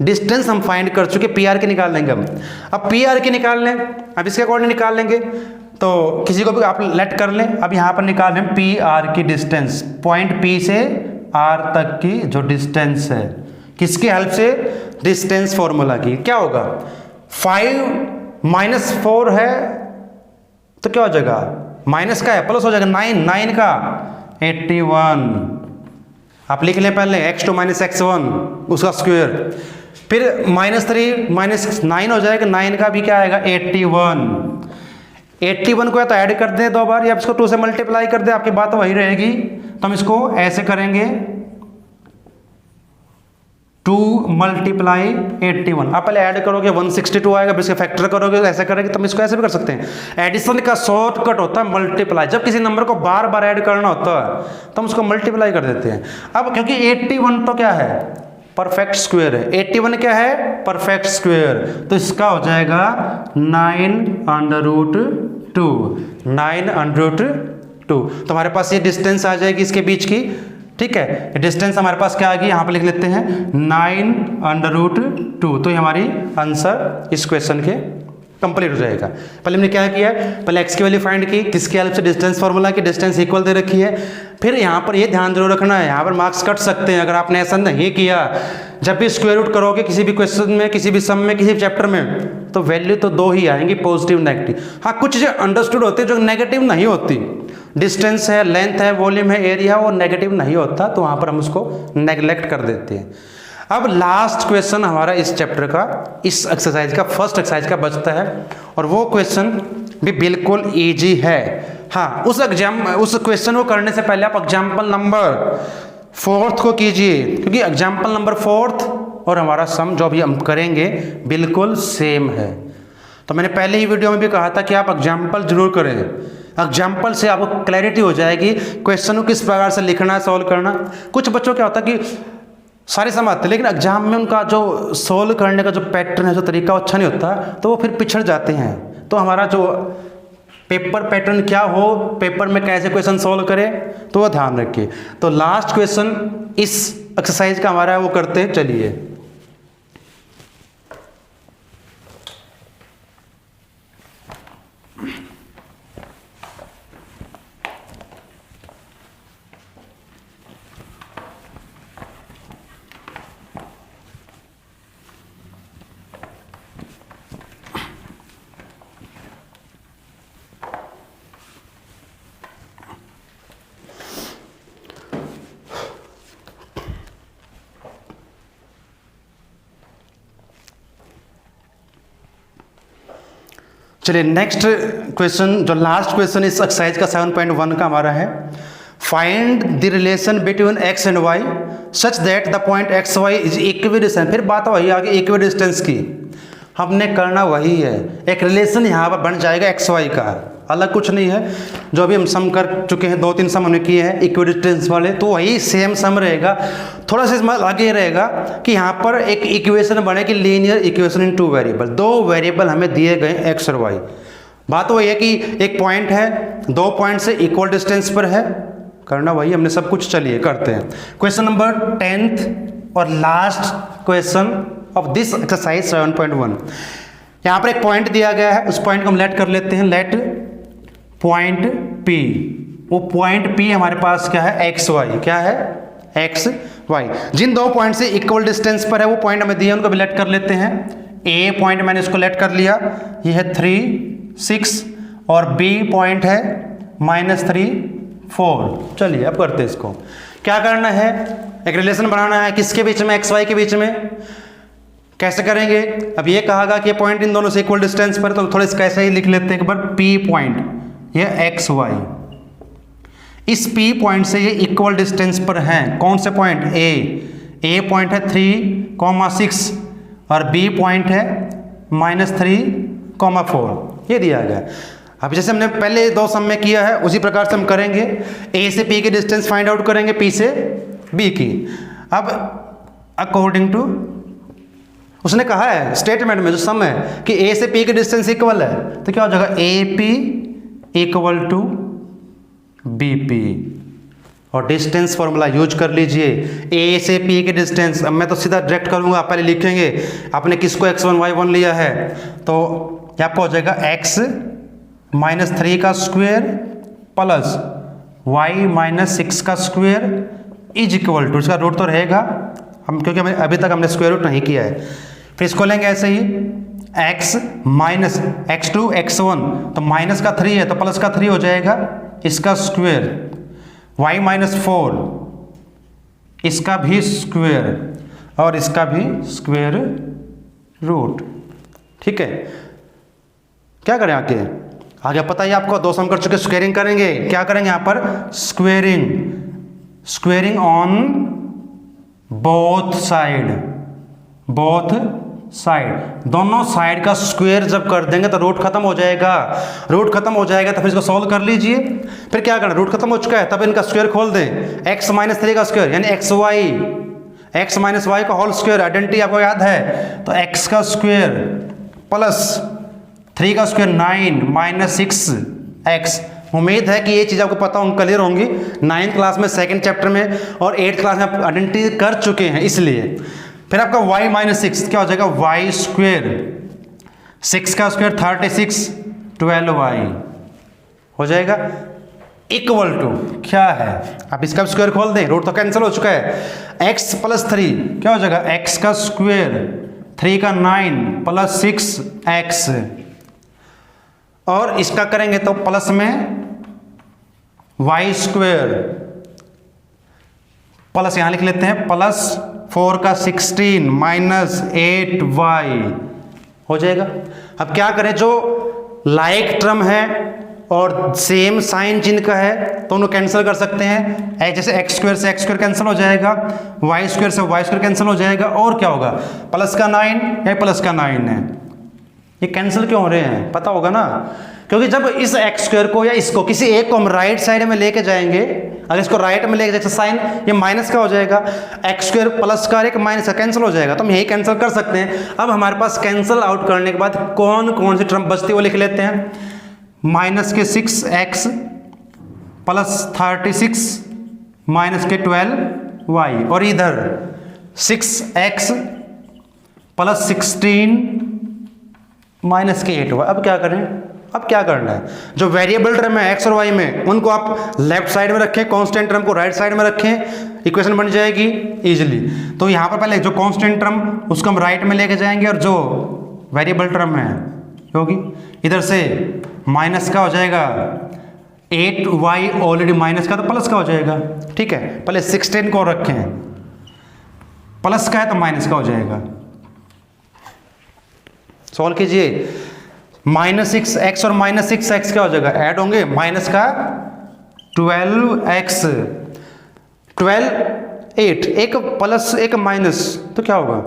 डिस्टेंस हम फाइंड कर चुके, पी आर की निकाल लेंगे हम। अब पी आर की निकाल लें, अब इसके अकॉर्डिंग निकाल लेंगे, तो किसी को भी आप लेट कर लें। अब यहाँ पर निकाल लें पी आर की डिस्टेंस, पॉइंट पी से आर तक की जो डिस्टेंस है, किसकी हेल्प से, डिस्टेंस फॉर्मूला की। क्या होगा 5 माइनस 4 है तो क्या हो जाएगा, माइनस का है प्लस हो जाएगा 9, 9 का 81। आप लिख लें पहले x2 माइनस x1 उसका स्क्वायर, फिर -3 माइनस 9 हो जाएगा, 9 का भी क्या आएगा 81। 81 को या तो ऐड कर दें 2 बार या इसको 2 से मल्टीप्लाई कर दें, आपकी बात वही रहेगी। तो हम इसको ऐसे करेंगे 2 मल्टीप्लाई 81। आप पहले ऐड करोगे 162 आएगा, फिर इसके फैक्टर करोगे, ऐसे करेंगे। तो हम इसको ऐसे भी कर सकते हैं, एडिशन का शॉर्टकट होता है मल्टीप्लाई। जब किसी नंबर को बार बार ऐड करना होता है तो हम उसको मल्टीप्लाई कर देते हैं। अब क्योंकि 81 तो क्या है, परफेक्ट स्क्वायर है, 81 क्या है, परफेक्ट स्क्वायर, तो इसका हो जाएगा 9√2, 9√2। तो हमारे पास ये डिस्टेंस आ जाएगी इसके बीच की, ठीक है। डिस्टेंस हमारे पास क्या आ गई, यहाँ पर लिख लेते हैं 9√2। तो ये हमारी आंसर इस क्वेश्चन के कंप्लीट हो जाएगा। पहले हमने क्या किया, पहले x की वैल्यू फाइंड की, किसकी हेल्प से, डिस्टेंस फार्मूला की, डिस्टेंस इक्वल दे रखी है। फिर यहाँ पर ये ध्यान जरूर रखना है, यहाँ पर मार्क्स कट सकते हैं अगर आपने ऐसा नहीं किया। जब भी स्क्वायर रूट करोगे किसी भी क्वेश्चन में, किसी भी सम में, किसी भी चैप्टर में, तो वैल्यू तो 2 ही आएंगी, पॉजिटिव नेगेटिव। हाँ कुछ जो अंडरस्टूड होते हैं जो नेगेटिव नहीं होती, डिस्टेंस है, लेंथ है, वॉल्यूम है, एरिया, वो नेगेटिव नहीं होता, तो वहाँ पर हम उसको नेगलेक्ट कर देते हैं। अब लास्ट क्वेश्चन हमारा इस चैप्टर का, इस एक्सरसाइज का, फर्स्ट एक्सरसाइज का बचता है, और वो क्वेश्चन भी बिल्कुल इजी है। हाँ उस क्वेश्चन को करने से पहले आप एग्जाम्पल नंबर 4 को कीजिए, क्योंकि एग्जाम्पल नंबर 4 और हमारा सम जो भी हम करेंगे बिल्कुल सेम है। तो मैंने पहले ही वीडियो में भी कहा था कि आप एग्जाम्पल जरूर करें, एग्जाम्पल से आपको क्लैरिटी हो जाएगी क्वेश्चन को किस प्रकार से लिखना है, सॉल्व करना। कुछ बच्चों क्या होता है कि सारे सम आते हैं लेकिन एग्जाम में उनका जो सोल्व करने का जो पैटर्न है, जो तरीका, अच्छा नहीं होता, तो वो फिर पिछड़ जाते हैं। तो हमारा जो पेपर पैटर्न क्या हो, पेपर में कैसे क्वेश्चन सोल्व करें, तो वो ध्यान रखिए। तो लास्ट क्वेश्चन इस एक्सरसाइज का हमारा है, वो करते हैं, चलिए। चलिए नेक्स्ट क्वेश्चन, जो लास्ट क्वेश्चन इस एक्सरसाइज का 7.1 का हमारा है, find the relation between x and y such that the point x y is equidistance. फिर बात वही आगे इक्विडिस्टेंस की, हमने करना वही है, एक रिलेशन यहाँ पर बन जाएगा एक्स वाई का, अलग कुछ नहीं है। जो भी हम सम कर चुके हैं, 2-3 सम हमने किए हैं इक्विडिस्टेंस वाले, तो वही सेम सम रहेगा। थोड़ा सा इसमें आगे रहेगा कि यहाँ पर एक इक्वेशन बनेगी, linear equation in 2 variable, 2 variable हमें दिए गए एक्स और वाई। बात वही है कि एक पॉइंट है, 2 पॉइंट से इक्वल डिस्टेंस पर है, करना वही हमने सब कुछ। चलिए करते हैं क्वेश्चन नंबर 10th और last question of this exercise 7.1। यहाँ पर एक पॉइंट दिया गया है, उस पॉइंट को हम लेट कर लेते हैं, लेट पॉइंट P। वो पॉइंट P हमारे पास क्या है, एक्स वाई, क्या है एक्स वाई। जिन 2 पॉइंट से इक्वल डिस्टेंस पर है वो पॉइंट हमें दिए, उनको भी लेट कर लेते हैं। A पॉइंट मैंने इसको लेट कर लिया, ये है 3, 6 और B पॉइंट है -3, 4। चलिए अब करते हैं इसको। क्या करना है, एक रिलेशन बनाना है किसके बीच में, एक्स वाई के बीच में। कैसे करेंगे, अब ये कहा कि पॉइंट इन दोनों से इक्वल डिस्टेंस पर, तो थोड़ा इसका ऐसे ही लिख लेते हैं एक बार। P पॉइंट, ये एक्स वाई, इस P पॉइंट से ये इक्वल डिस्टेंस पर हैं। कौन से पॉइंट, A पॉइंट है 3,6 और B पॉइंट है -3,4। ये दिया गया। अब जैसे हमने पहले 2 सम में किया है उसी प्रकार से हम करेंगे। A से P की डिस्टेंस फाइंड आउट करेंगे, P से B की। अब अकॉर्डिंग टू उसने कहा है स्टेटमेंट में जो सम है कि A से P की डिस्टेंस इक्वल है, तो क्या हो जाएगा AP इक्वल टू BP। और डिस्टेंस फॉर्मूला यूज कर लीजिए, A से P की डिस्टेंस। अब मैं तो सीधा डायरेक्ट करूंगा, पहले लिखेंगे आपने किसको x1 y1 लिया है, तो क्या आपको हो जाएगा x -3 का स्क्वायर प्लस y -6 का स्क्वायर इज इक्वल टू, इसका रूट तो रहेगा हम, क्योंकि अभी तक हमने स्क्वायर रूट नहीं किया है। फिर इसको लेंगे ऐसे ही, x माइनस x2 x1, तो माइनस का 3 है तो प्लस का 3 हो जाएगा, इसका स्क्वायर, y -4 इसका भी स्क्वायर और इसका भी स्क्वायर रूट। ठीक है, क्या करें आगे, आगे पता ही आपको 2 सम कर चुके, स्क्वेयरिंग करेंगे। क्या करेंगे यहाँ पर, स्क्वेयरिंग ऑन बोथ साइड, दोनों साइड का स्क्वायर जब कर देंगे तो रूट खत्म हो जाएगा। रूट खत्म हो जाएगा तो फिर इसको सॉल्व कर लीजिए। फिर क्या करना, रूट खत्म हो चुका है तब इनका स्क्वायर खोल दें, x -3 का स्क्वायर यानी x -y का होल स्क्वायर, आइडेंटिटी आपको याद है, तो x का स्क्वायर प्लस 3 का स्क्वायर 9 -6x। उम्मीद है कि ये चीज़ आपको पता होंगी, क्लियर होंगी। 9th क्लास में 2nd चैप्टर में और 8th क्लास में आप आइडेंटिटी कर चुके हैं, इसलिए। फिर आपका y -6 क्या हो जाएगा, y स्क्वायर, 6 का स्क्वायर 36, 12y हो जाएगा इक्वल टू क्या है, आप इसका स्क्वायर खोल दें, रूट तो कैंसिल हो चुका है। x + 3 क्या हो जाएगा, x का स्क्वायर, 3 का 9 + 6x, और इसका करेंगे तो प्लस में y स्क्वायर, प्लस यहां लिख लेते हैं, प्लस 4 का 16 -8y हो जाएगा। अब क्या करें, जो लाइक टर्म है और सेम साइन चिन्ह का है तो उन्हें कैंसिल कर सकते हैं। जैसे x स्क्वायर से x स्क्वायर कैंसिल हो जाएगा, y स्क्वायर से y स्क्वायर कैंसिल हो जाएगा, और क्या होगा, प्लस का 9 या प्लस का 9 है। ये कैंसिल क्यों हो रहे हैं पता होगा ना, क्योंकि जब इस x स्क्वायर को या इसको किसी एक को हम राइट साइड में लेके जाएंगे, अगर इसको राइट में लेके जाए साइन ये माइनस का हो जाएगा, x स्क्वायर प्लस का एक माइनस का कैंसिल हो जाएगा, तो हम यही कैंसिल कर सकते हैं। अब हमारे पास कैंसिल आउट करने के बाद कौन कौन सी टर्म बचती है वो लिख लेते हैं। -6x प्लस 36 -12y, और इधर 6x प्लस 16 -8y। अब क्या करें, अब क्या करना है, जो वेरिएबल टर्म है x और y में उनको आप लेफ्ट साइड में रखें, कांस्टेंट टर्म को राइट साइड में रखें, इक्वेशन बन जाएगी इजीली। तो यहाँ पर पहले जो कांस्टेंट टर्म उसको हम राइट में लेके जाएंगे, और जो वेरिएबल टर्म है होगी इधर से माइनस का हो जाएगा, 8y ऑलरेडी माइनस का तो प्लस का हो जाएगा। ठीक है, पहले 16 को रखें, प्लस का है तो माइनस का हो जाएगा। सॉल्व कीजिए, -6x और -6x क्या हो जाएगा, ऐड होंगे, माइनस का 12x, 12 8, एक प्लस एक माइनस तो क्या होगा,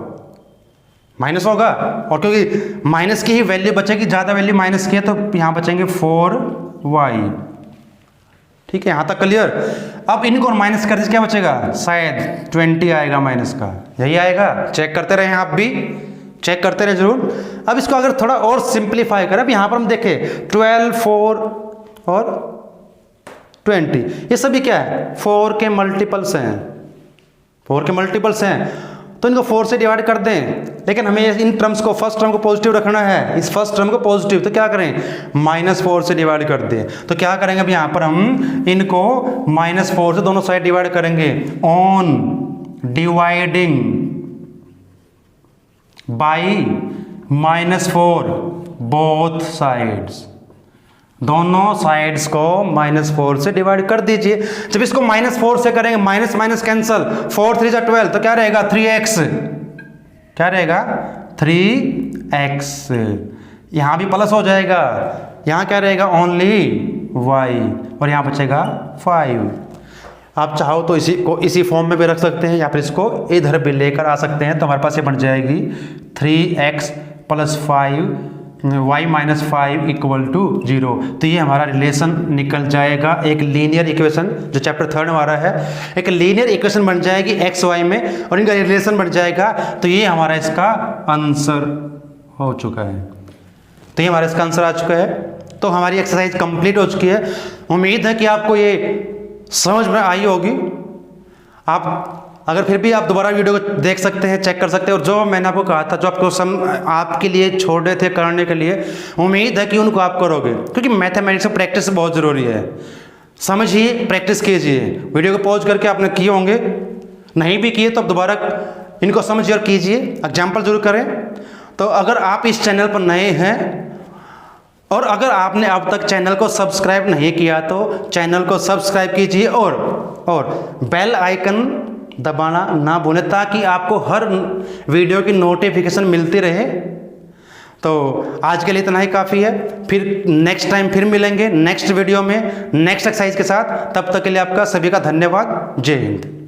माइनस होगा। और क्योंकि माइनस की ही वैल्यू बचेगी, ज़्यादा वैल्यू माइनस की है तो यहाँ बचेंगे 4y। ठीक है, यहाँ तक क्लियर। अब इनको माइनस कर दीजिए, क्या बचेगा, शायद 20 आएगा माइनस का, यही आएगा। चेक करते रहे आप भी, चेक करते रहे जरूर। अब इसको अगर थोड़ा और सिंप्लीफाई करें, अब यहाँ पर हम देखें 12, 4 और 20, ये सभी क्या है 4 के मल्टीपल्स हैं, 4 के मल्टीपल्स हैं, तो इनको 4 से डिवाइड कर दें। लेकिन हमें इन टर्म्स को, फर्स्ट टर्म को पॉजिटिव रखना है, इस फर्स्ट टर्म को पॉजिटिव, तो क्या करें -4 से डिवाइड कर दें। तो क्या करेंगे अब यहाँ पर हम इनको -4 से दोनों साइड डिवाइड करेंगे। On dividing by -4 both sides, दोनों साइड्स को -4 से डिवाइड कर दीजिए। जब इसको -4 से करेंगे, माइनस माइनस कैंसल, 4 3 12, तो क्या रहेगा 3x, क्या रहेगा 3x। यहां भी प्लस हो जाएगा, यहां क्या रहेगा ओनली y, और यहां बचेगा 5। आप चाहो तो इसी को इसी फॉर्म में भी रख सकते हैं, या फिर इसको इधर भी लेकर आ सकते हैं। तो हमारे पास ये बन जाएगी 3x + 5 y - 5 = 0। तो ये हमारा रिलेशन निकल जाएगा, एक लीनियर इक्वेशन, जो चैप्टर 3 में हमारा है, एक लीनियर इक्वेशन बन जाएगी x y में, और इनका रिलेशन बन जाएगा। तो ये हमारा इसका आंसर हो चुका है, तो ये हमारा इसका आंसर आ चुका है। तो हमारी एक्सरसाइज कंप्लीट हो चुकी है। उम्मीद है कि आपको ये समझ में आई होगी। आप अगर फिर भी आप दोबारा वीडियो को देख सकते हैं, चेक कर सकते हैं, और जो मैंने आपको कहा था, जो आपको आपके लिए छोड़े थे करने के लिए, उम्मीद है कि उनको आप करोगे, क्योंकि मैथमेटिक्स में प्रैक्टिस बहुत ज़रूरी है। समझिए, प्रैक्टिस कीजिए। वीडियो को पॉज करके आपने किए होंगे, नहीं भी किए तो आप दोबारा इनको समझिए और कीजिए, एग्जाम्पल जरूर करें। तो अगर आप इस चैनल पर नए हैं और अगर आपने अब तक चैनल को सब्सक्राइब नहीं किया, तो चैनल को सब्सक्राइब कीजिए और बेल आइकन दबाना ना भूलें, ताकि आपको हर वीडियो की नोटिफिकेशन मिलती रहे। तो आज के लिए इतना ही काफ़ी है। फिर नेक्स्ट टाइम फिर मिलेंगे नेक्स्ट वीडियो में नेक्स्ट एक्सरसाइज के साथ। तब तक के लिए आपका सभी का धन्यवाद। जय हिंद।